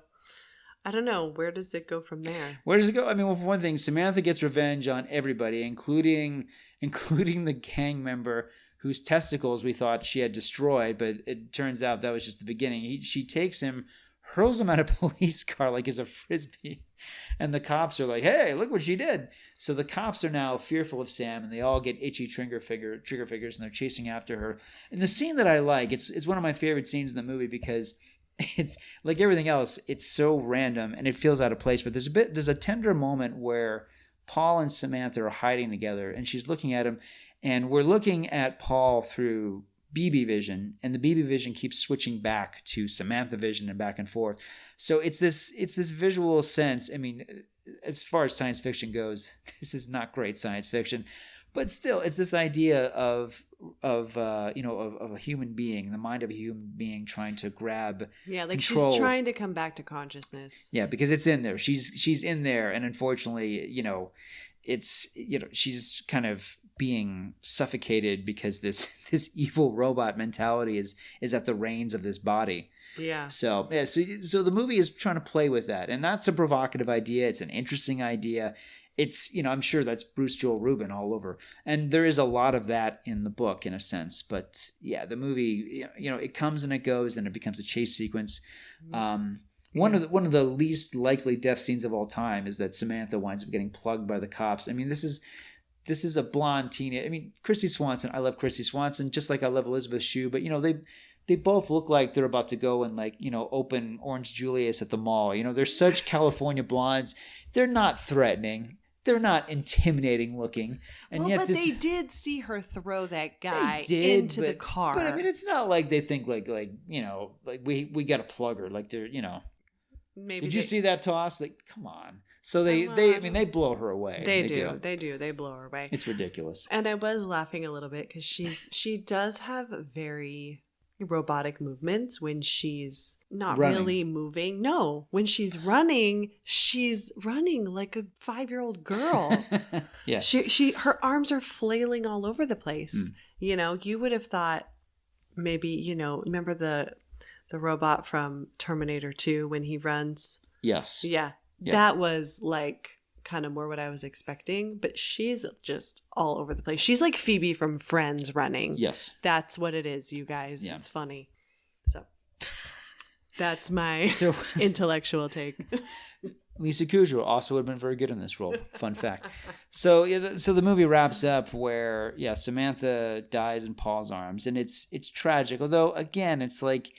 I don't know. Where does it go from there? Where does it go? I mean, well, for one thing, Samantha gets revenge on everybody, including the gang member whose testicles we thought she had destroyed, but it turns out that was just the beginning. She takes him, hurls him at a police car like it's a frisbee, and the cops are like, hey, look what she did. So the cops are now fearful of Sam, and they all get itchy trigger fingers, and they're chasing after her. And the scene that I like, it's one of my favorite scenes in the movie because it's like everything else, it's so random and it feels out of place, but there's a tender moment where Paul and Samantha are hiding together and she's looking at him, and we're looking at Paul through BB vision, and the BB vision keeps switching back to Samantha vision and back and forth. So it's this visual sense. I mean, as far as science fiction goes, this is not great science fiction, but still, it's this idea of a human being, the mind of a human being trying to grab control. She's trying to come back to consciousness. Yeah, because it's in there. She's in there, and unfortunately, she's kind of being suffocated because this evil robot mentality is at the reins of this body. Yeah. So the movie is trying to play with that, and that's a provocative idea. It's an interesting idea. It's, I'm sure that's Bruce Joel Rubin all over. And there is a lot of that in the book in a sense. But yeah, the movie, it comes and it goes and it becomes a chase sequence. One of the least likely death scenes of all time is that Samantha winds up getting plugged by the cops. I mean, this is a blonde teenage. I mean, Christy Swanson, I love Christy Swanson just like I love Elizabeth Shue, but they both look like they're about to go and like, open Orange Julius at the mall. They're such California blondes. They're not threatening. They're not intimidating looking. And yet they did see her throw that guy into the car. But I mean, it's not like they think like we got to plug her. Like they're, Maybe did you see that toss? Like, come on. So they blow her away. They do. They blow her away. It's ridiculous. And I was laughing a little bit because she does have very robotic movements when she's not really moving. No, when she's running like a 5-year-old girl. Yeah. Her arms are flailing all over the place. You would have thought maybe, remember the robot from Terminator 2 when he runs? Yes. Yeah. That was like kind of more what I was expecting, but she's just all over the place. She's like Phoebe from Friends running. Yes. That's what it is, you guys. Yeah. It's funny. So that's my intellectual take. Lisa Kudrow also would have been very good in this role. Fun fact. So the movie wraps up where Samantha dies in Paul's arms, and it's tragic. Although again, it's like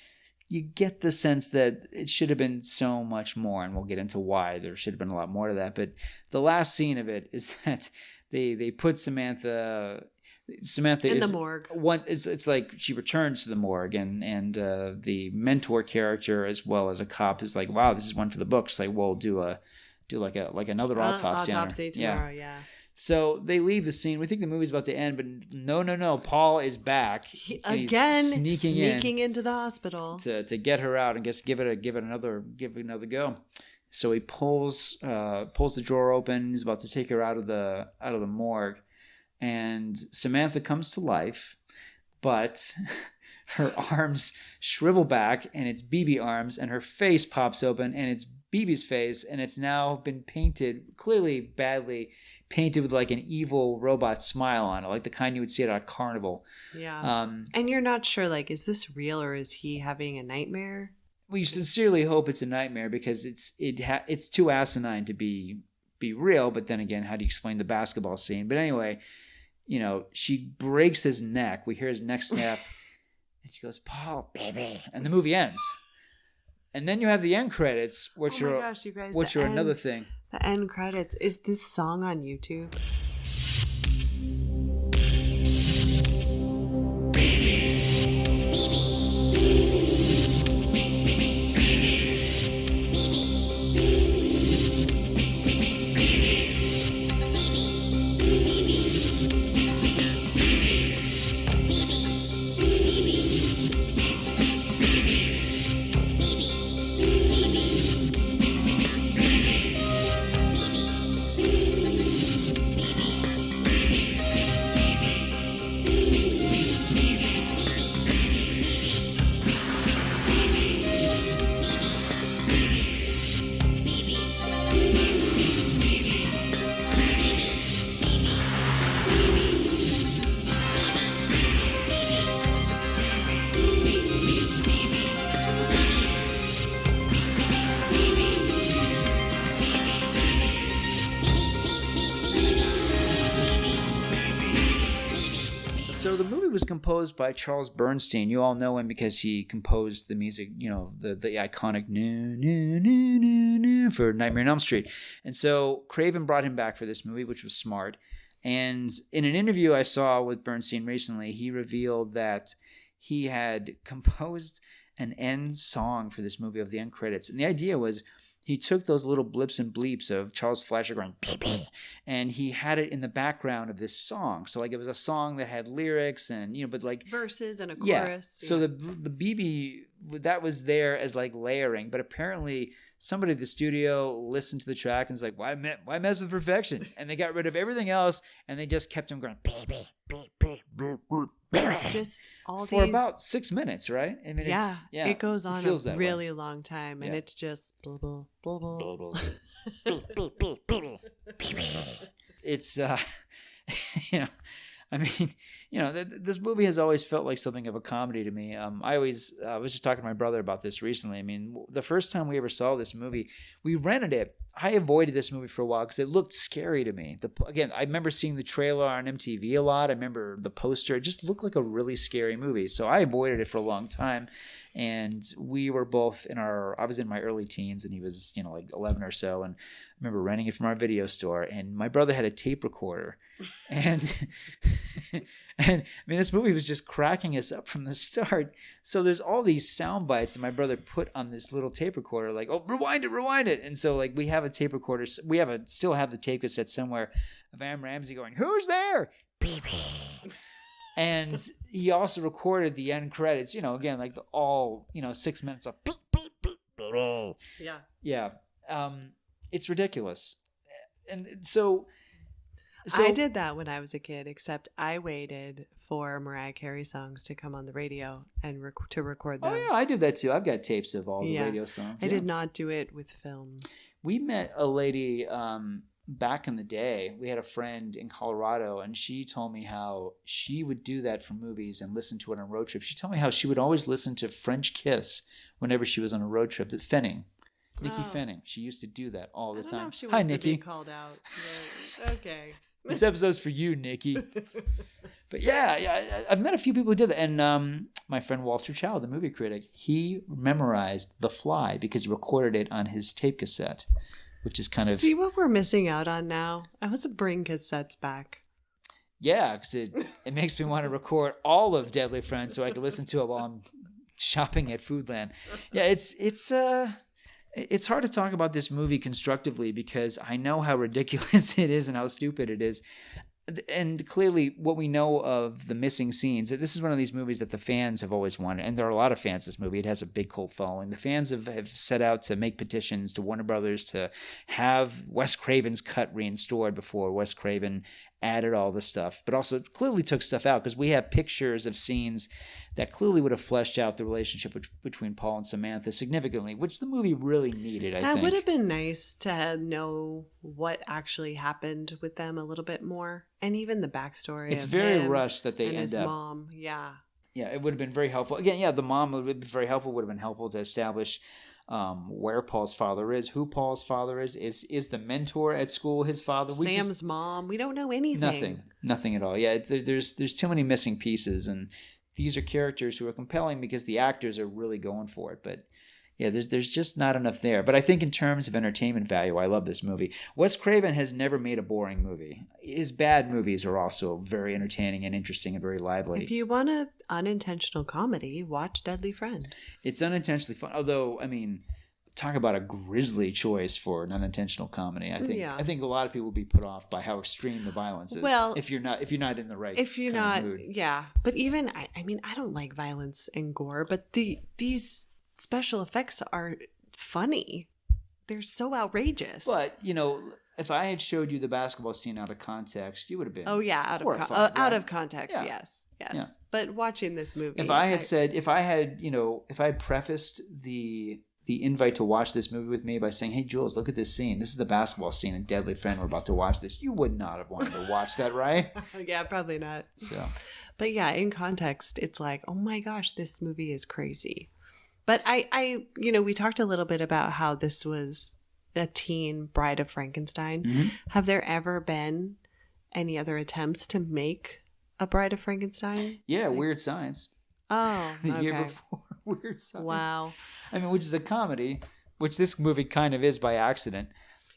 you get the sense that it should have been so much more, and we'll get into why there should have been a lot more to that. But the last scene of it is that they put Samantha in the morgue. It's like she returns to the morgue, and the mentor character as well as a cop is like, wow, this is one for the books. Like, we'll do another autopsy on her. Tomorrow. Yeah. So they leave the scene. We think the movie's about to end, but no. Paul is back. He's sneaking into the hospital to get her out and give it another go. So he pulls the drawer open. He's about to take her out of the morgue, and Samantha comes to life, but her arms shrivel back, and it's BB arms, and her face pops open, and it's BB's face, and it's now been painted, clearly badly painted with like an evil robot smile on it, like the kind you would see at a carnival. Yeah. And you're not sure, like, is this real or is he having a nightmare? We sincerely hope it's a nightmare because it's too asinine to be real. But then again, how do you explain the basketball scene? But anyway, she breaks his neck. We hear his neck snap, and she goes, "Paul, baby," and the movie ends. And then you have the end credits, which are another thing. The end credits. Is this song on YouTube? So the movie was composed by Charles Bernstein. You all know him because he composed the music, the iconic for Nightmare on Elm Street. And so Craven brought him back for this movie, which was smart. And in an interview I saw with Bernstein recently, he revealed that he had composed an end song for this movie of the end credits. And the idea was he took those little blips and bleeps of Charles Fleischer going, "Baby," and he had it in the background of this song. So like it was a song that had lyrics and, but like verses and a chorus. Yeah. So the BB, that was there as like layering, but apparently somebody at the studio listened to the track and was like, why mess with perfection? And they got rid of everything else and they just kept him going, "Baby, baby, baby." It's just all for about 6 minutes, right? I mean, it goes on a really long time, and it's just blah blah blah blah. It's this movie has always felt like something of a comedy to me. I was just talking to my brother about this recently. I mean, the first time we ever saw this movie, we rented it I avoided this movie for a while because it looked scary to me. Again, I remember seeing the trailer on MTV a lot. I remember the poster. It just looked like a really scary movie. So I avoided it for a long time. And we were both I was in my early teens and he was, like 11 or so. And I remember renting it from our video store. And my brother had a tape recorder. And, and I mean, this movie was just cracking us up from the start. So there's all these sound bites that my brother put on this little tape recorder, like, oh, rewind it. And so like we have a tape recorder. We still have the tape cassette somewhere of Am Ramsey going, "Who's there? Baby." And he also recorded the end credits, again, like all 6 minutes of beep, beep, beep. Yeah. Yeah. It's ridiculous. And so I did that when I was a kid, except I waited for Mariah Carey songs to come on the radio and to record them. Oh, yeah, I did that too. I've got tapes of all the radio songs. I did not do it with films. We met a lady back in the day. We had a friend in Colorado, and she told me how she would do that for movies and listen to it on road trips. She told me how she would always listen to French Kiss whenever she was on a road trip. That Fenning. Nikki Fenning. She used to do that all the time. I don't know if she Hi, wants Nikki. to be called out. But okay. This episode's for you, Nikki. But yeah, I've met a few people who did that. And my friend Walter Chow, the movie critic, he memorized The Fly because he recorded it on his tape cassette, which is kind of... See what we're missing out on now? I want to bring cassettes back. Yeah, because it makes me want to record all of Deadly Friends so I can listen to it while I'm shopping at Foodland. Yeah, it's hard to talk about this movie constructively because I know how ridiculous it is and how stupid it is. And clearly what we know of the missing scenes, this is one of these movies that the fans have always wanted. And there are a lot of fans of this movie. It has a big cult following. The fans have set out to make petitions to Warner Brothers to have Wes Craven's cut restored before Wes Craven added all the stuff, but also clearly took stuff out because we have pictures of scenes that clearly would have fleshed out the relationship between Paul and Samantha significantly, which the movie really needed, I think. That would have been nice to know what actually happened with them a little bit more, and even the backstory. It's of very him rushed that they and end his up. mom. Yeah. Yeah, it would have been very helpful. Again, yeah, the mom would have been very helpful. Would have been helpful to establish where Paul's father is, who Paul's father is the mentor at school his father. Sam's mom. We don't know anything. Nothing at all. Yeah, there's too many missing pieces, and these are characters who are compelling because the actors are really going for it. But yeah, there's just not enough there. But I think in terms of entertainment value, I love this movie. Wes Craven has never made a boring movie. His bad movies are also very entertaining and interesting and very lively. If you want an unintentional comedy, watch Deadly Friend. It's unintentionally fun. Although, I mean, talk about a grisly choice for an unintentional comedy. I think a lot of people will be put off by how extreme the violence is. Well, if you're not in the right kind of mood. Yeah. But even I mean, I don't like violence and gore, but these special effects are funny. They're so outrageous. But, if I had showed you the basketball scene out of context, you would have been out of context, yeah. Yes. Yeah. But watching this movie, if I had prefaced the invite to watch this movie with me by saying, "Hey, Jules, look at this scene. This is the basketball scene in Deadly Friend. We're about to watch this." You would not have wanted to watch that, right? Yeah, probably not. So, but yeah, in context, it's like, oh my gosh, this movie is crazy. But I we talked a little bit about how this was a teen Bride of Frankenstein. Mm-hmm. Have there ever been any other attempts to make a Bride of Frankenstein? Yeah, Weird Science. Oh, the year before Weird Science. Wow. I mean, which is a comedy, which this movie kind of is by accident.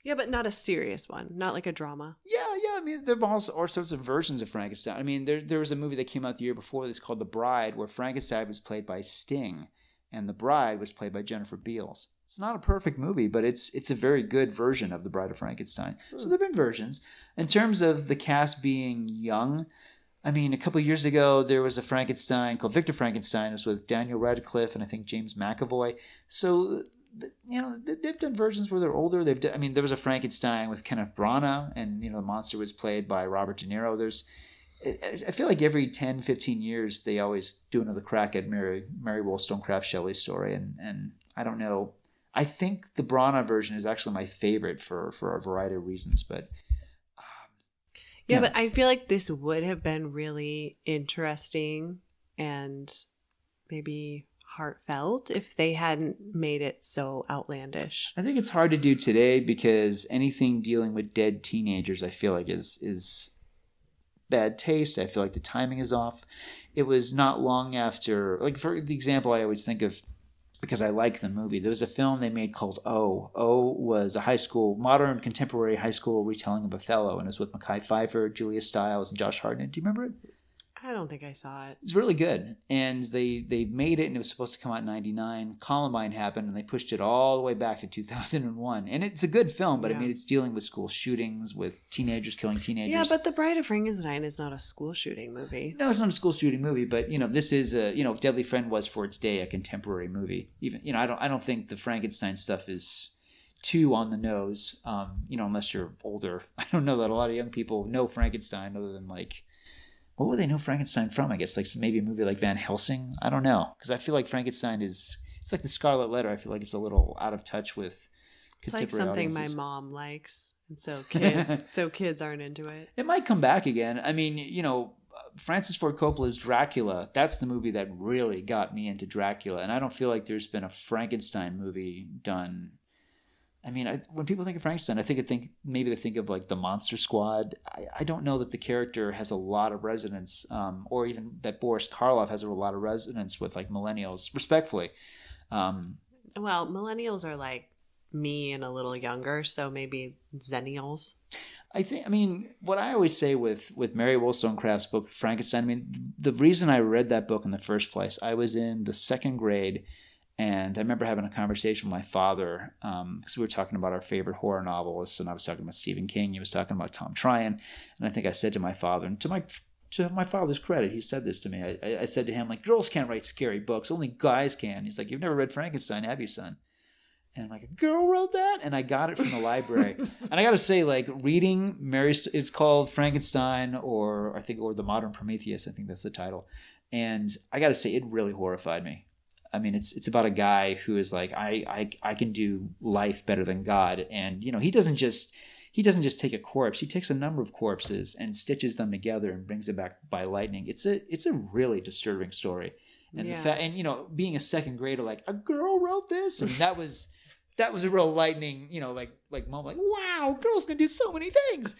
Yeah, but not a serious one, not like a drama. Yeah. I mean, there are all sorts of versions of Frankenstein. I mean, there was a movie that came out the year before this called The Bride, where Frankenstein was played by Sting, and the bride was played by Jennifer Beals. It's not a perfect movie, but it's a very good version of The Bride of Frankenstein. So there have been versions. In terms of the cast being young, I mean, a couple of years ago, there was a Frankenstein called Victor Frankenstein. It was with Daniel Radcliffe and I think James McAvoy. So, they've done versions where they're older. There was a Frankenstein with Kenneth Branagh, and, the monster was played by Robert De Niro. I feel like every 10, 15 years, they always do another crack at Mary Wollstonecraft Shelley's story. And I don't know. I think the Branagh version is actually my favorite for a variety of reasons. But yeah, but I feel like this would have been really interesting and maybe heartfelt if they hadn't made it so outlandish. I think it's hard to do today because anything dealing with dead teenagers, I feel like is bad taste. I feel like the timing is off. It was not long after, like for the example I always think of, because I like the movie, there was a film they made called O. O was a high school, modern contemporary high school retelling of Othello, and it was with Mekhi Phifer, Julia Stiles, and Josh Hartnett. Do you remember it? I don't think I saw it. It's really good. And they made it, and it was supposed to come out in 99. Columbine happened, and they pushed it all the way back to 2001. And it's a good film, but I mean, it's dealing with school shootings, with teenagers killing teenagers. Yeah, but The Bride of Frankenstein is not a school shooting movie. No, it's not a school shooting movie, but, this is a, Deadly Friend was for its day a contemporary movie. Even, I don't think the Frankenstein stuff is too on the nose, unless you're older. I don't know that a lot of young people know Frankenstein other than like, what would they know Frankenstein from? I guess like maybe a movie like Van Helsing. I don't know, because I feel like Frankenstein it's like the Scarlet Letter. I feel like it's a little out of touch with contemporary It's like something audiences. my mom likes, and so kids aren't into it. It might come back again. I mean, Francis Ford Coppola's Dracula. That's the movie that really got me into Dracula, and I don't feel like there's been a Frankenstein movie done. I mean, when people think of Frankenstein, maybe they think of like the Monster Squad. I don't know that the character has a lot of resonance, or even that Boris Karloff has a lot of resonance with like millennials, respectfully. Well, millennials are like me and a little younger, so maybe zennials. What I always say with Mary Wollstonecraft's book Frankenstein, the reason I read that book in the first place, I was in the second grade. And I remember having a conversation with my father because we were talking about our favorite horror novelists, and I was talking about Stephen King. He was talking about Tom Tryon, and I think I said to my father, and to my father's credit, he said this to me. I said to him, like, girls can't write scary books, only guys can. He's like, you've never read Frankenstein, have you, son? And I'm like, a girl wrote that? And I got it from the library. And I got to say, like, reading it's called Frankenstein, or The Modern Prometheus. I think that's the title. And I got to say, it really horrified me. I mean, it's about a guy who is like, I can do life better than God. And, he doesn't just take a corpse. He takes a number of corpses and stitches them together and brings it back by lightning. It's a really disturbing story. And being a second grader, like, a girl wrote this, and that was a real lightning, like moment, like, wow, girls can do so many things.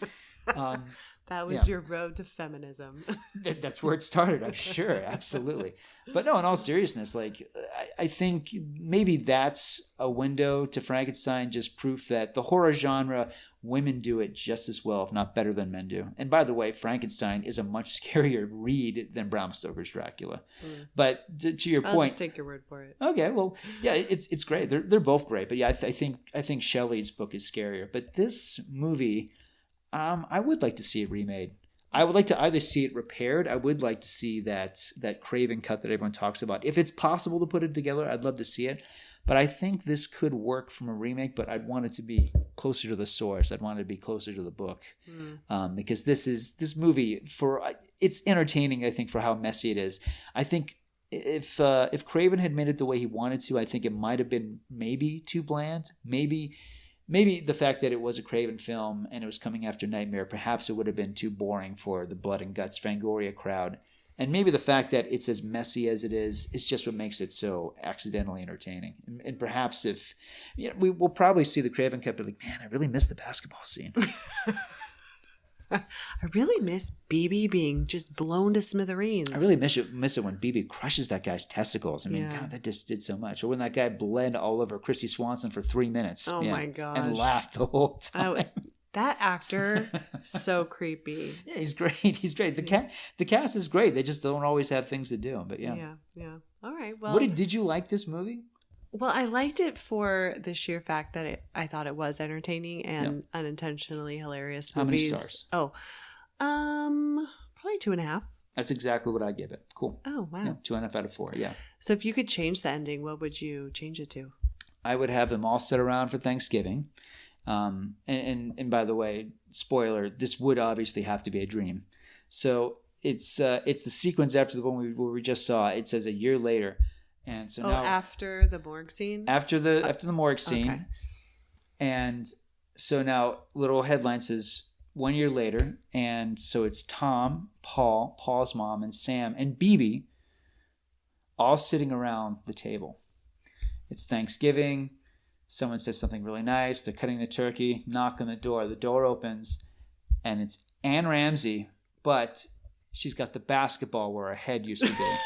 That was your road to feminism. That's where it started, I'm sure. Absolutely. But no, in all seriousness, like, I think maybe that's a window to Frankenstein, just proof that the horror genre, women do it just as well, if not better than men do. And by the way, Frankenstein is a much scarier read than Bram Stoker's Dracula. But to your point, I'll just take your word for it. Okay, well, yeah, it's great. They're both great. But yeah, I think Shelley's book is scarier. But this movie, I would like to see it remade. I would like to either see it repaired. I would like to see that Craven cut that everyone talks about. If it's possible to put it together, I'd love to see it. But I think this could work from a remake, but I'd want it to be closer to the source. I'd want it to be closer to the book. Because this movie, it's entertaining, I think, for how messy it is. I think if Craven had made it the way he wanted to, I think it might have been maybe too bland. Maybe the fact that it was a Craven film and it was coming after Nightmare, perhaps it would have been too boring for the blood and guts Fangoria crowd. And maybe the fact that it's as messy as it is just what makes it so accidentally entertaining. And perhaps if, we will probably see the Craven cut, but like, man, I really miss the basketball scene. I really miss BB being just blown to smithereens. I really miss it when BB crushes that guy's testicles. I mean, God, that just did so much. Or when that guy bled all over Christy Swanson for 3 minutes. Oh my gosh. And laughed the whole time. That actor, so creepy. Yeah, he's great. He's great. The cast is great. They just don't always have things to do. But yeah. All right. Well, what did you like this movie? Well, I liked it for the sheer fact that I thought it was entertaining and unintentionally hilarious. How movies. many stars? Oh, probably 2.5. That's exactly what I give it. Cool. Oh, wow. Yeah, 2.5 out of 4. Yeah. So if you could change the ending, what would you change it to? I would have them all sit around for Thanksgiving. And by the way, spoiler, this would obviously have to be a dream. So it's the sequence after the one we just saw. It says a year later. And so now after the morgue scene? After the morgue scene. Okay. And so now little headline says 1 year later. And so it's Tom, Paul's mom, and Sam, and BB all sitting around the table. It's Thanksgiving. Someone says something really nice. They're cutting the turkey. Knock on the door. The door opens, and it's Anne Ramsey, but she's got the basketball where her head used to be.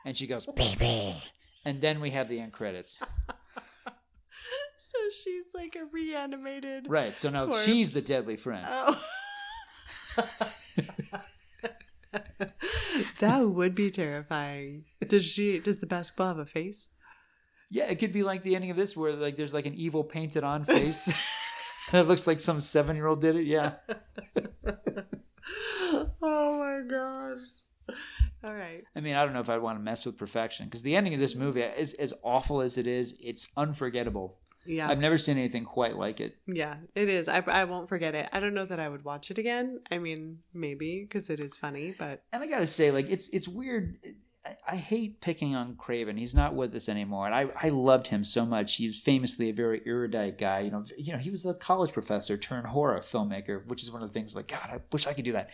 And she goes, baby. And then we have the end credits. So she's like a reanimated. Right. So now corpse. she's the deadly friend. Oh. That would be terrifying. Does the basketball have a face? Yeah, it could be like the ending of this where like there's like an evil painted on face. It looks like some 7-year-old did it. Yeah. Oh my gosh. All right. I mean, I don't know if I'd want to mess with perfection because the ending of this movie is as awful as it is. It's unforgettable. Yeah. I've never seen anything quite like it. Yeah, it is. I won't forget it. I don't know that I would watch it again. I mean, maybe because it is funny, but. And I got to say, like, it's weird. I hate picking on Craven. He's not with us anymore. And I loved him so much. He was famously a very erudite guy. You know, he was a college professor turned horror filmmaker, which is one of the things like, God, I wish I could do that.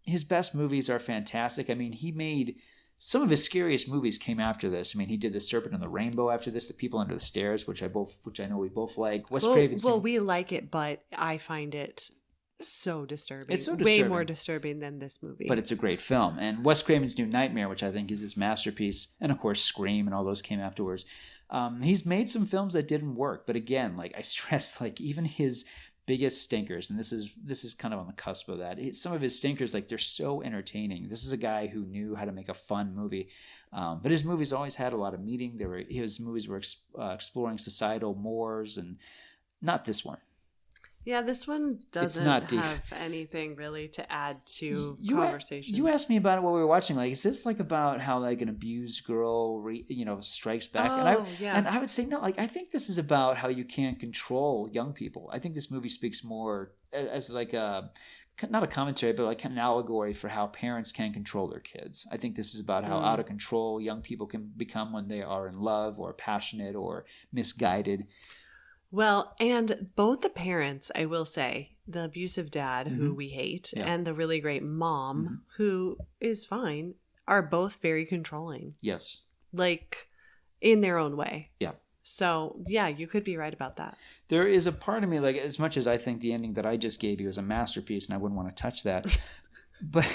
His best movies are fantastic. I mean, he made some of his scariest movies came after this. I mean, he did The Serpent and the Rainbow after this, The People Under the Stairs, which I know we both like. Wes Craven's we like it, but I find it so disturbing. It's so disturbing. Way more disturbing than this movie. But it's a great film. And Wes Craven's New Nightmare, which I think is his masterpiece, and of course Scream and all those came afterwards. He's made some films that didn't work, but again, like I stress, like even his biggest stinkers, and this is kind of on the cusp of that. Some of his stinkers, like they're so entertaining. This is a guy who knew how to make a fun movie, but his movies always had a lot of meaning. His movies were exploring societal mores, and not this one. Yeah, this one doesn't have anything really to add to conversation. You asked me about it while we were watching. Like, is this like about how like an abused girl, strikes back? And I would say no. Like, I think this is about how you can't control young people. I think this movie speaks more as like not a commentary, but like an allegory for how parents can control their kids. I think this is about how out of control young people can become when they are in love or passionate or misguided. Well, and both the parents, I will say, the abusive dad, who we hate, and the really great mom, who is fine, are both very controlling. Yes. Like, in their own way. Yeah. So, yeah, you could be right about that. There is a part of me, like, as much as I think the ending that I just gave you is a masterpiece and I wouldn't want to touch that, but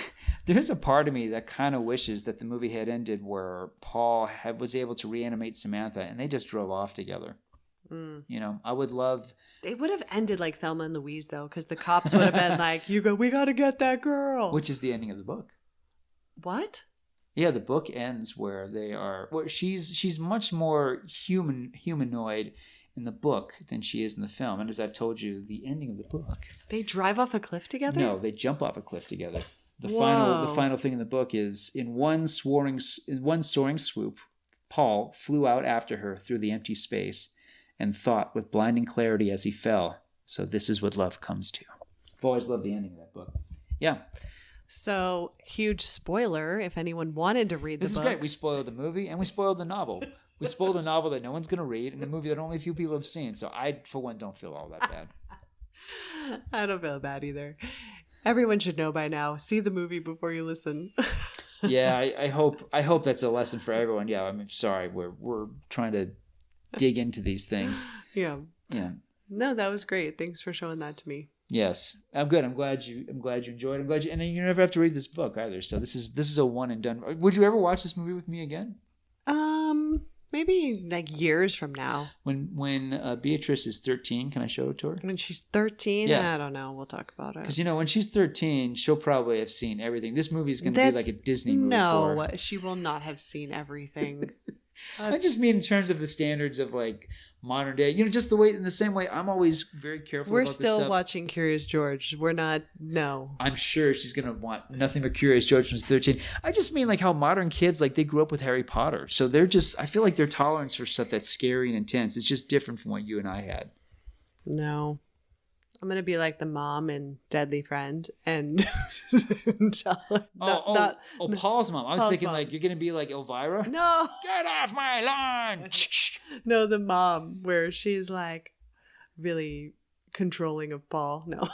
there's a part of me that kind of wishes that the movie had ended where Paul was able to reanimate Samantha and they just drove off together. I would love. They would have ended like Thelma and Louise, though, because the cops would have been like, we got to get that girl. Which is the ending of the book. What? Yeah, the book ends where they are. Well, she's much more humanoid in the book than she is in the film. And as I've told you, the ending of the book. They drive off a cliff together? No, they jump off a cliff together. The final thing in the book is in one soaring swoop, Paul flew out after her through the empty space and thought with blinding clarity as he fell, so this is what love comes to. I've always loved the ending of that book. Yeah. So, huge spoiler if anyone wanted to read the book. This is great. We spoiled the movie and we spoiled the novel. We spoiled a novel that no one's going to read and a movie that only a few people have seen. So I, for one, don't feel all that bad. I don't feel bad either. Everyone should know by now. See the movie before you listen. Yeah, I hope that's a lesson for everyone. Yeah, I mean, sorry, we're trying to dig into these things. Yeah. No, that was great. Thanks for showing that to me. Yes, I'm good. I'm glad you enjoyed it. And you never have to read this book either. So this is a one and done. Would you ever watch this movie with me again? Maybe like years from now. When Beatrice is 13, can I show it to her? When she's 13, yeah. I don't know. We'll talk about it. Because when she's 13, she'll probably have seen everything. This movie is going to be like a Disney movie. No, she will not have seen everything. I just mean in terms of the standards of like modern day, just in the same way I'm always very careful about this stuff. We're still watching Curious George. We're not, no. I'm sure she's going to want nothing but Curious George when she's 13. I just mean like how modern kids, like they grew up with Harry Potter. So I feel like their tolerance for stuff that's scary and intense is just different from what you and I had. No. I'm going to be like the mom in Deadly Friend and tell her. Paul's mom. I was thinking like you're going to be like Elvira. No. Get off my lawn. No, the mom where she's like really controlling of Paul. No,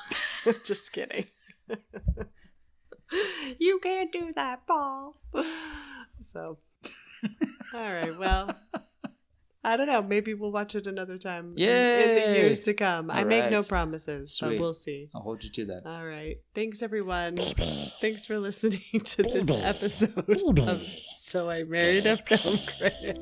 just kidding. You can't do that, Paul. So, all right. Well, I don't know. Maybe we'll watch it another time in the years to come. I make no promises, but we'll see. I'll hold you to that. All right. Thanks, everyone. Thanks for listening to this episode of So I Married a Film Critic.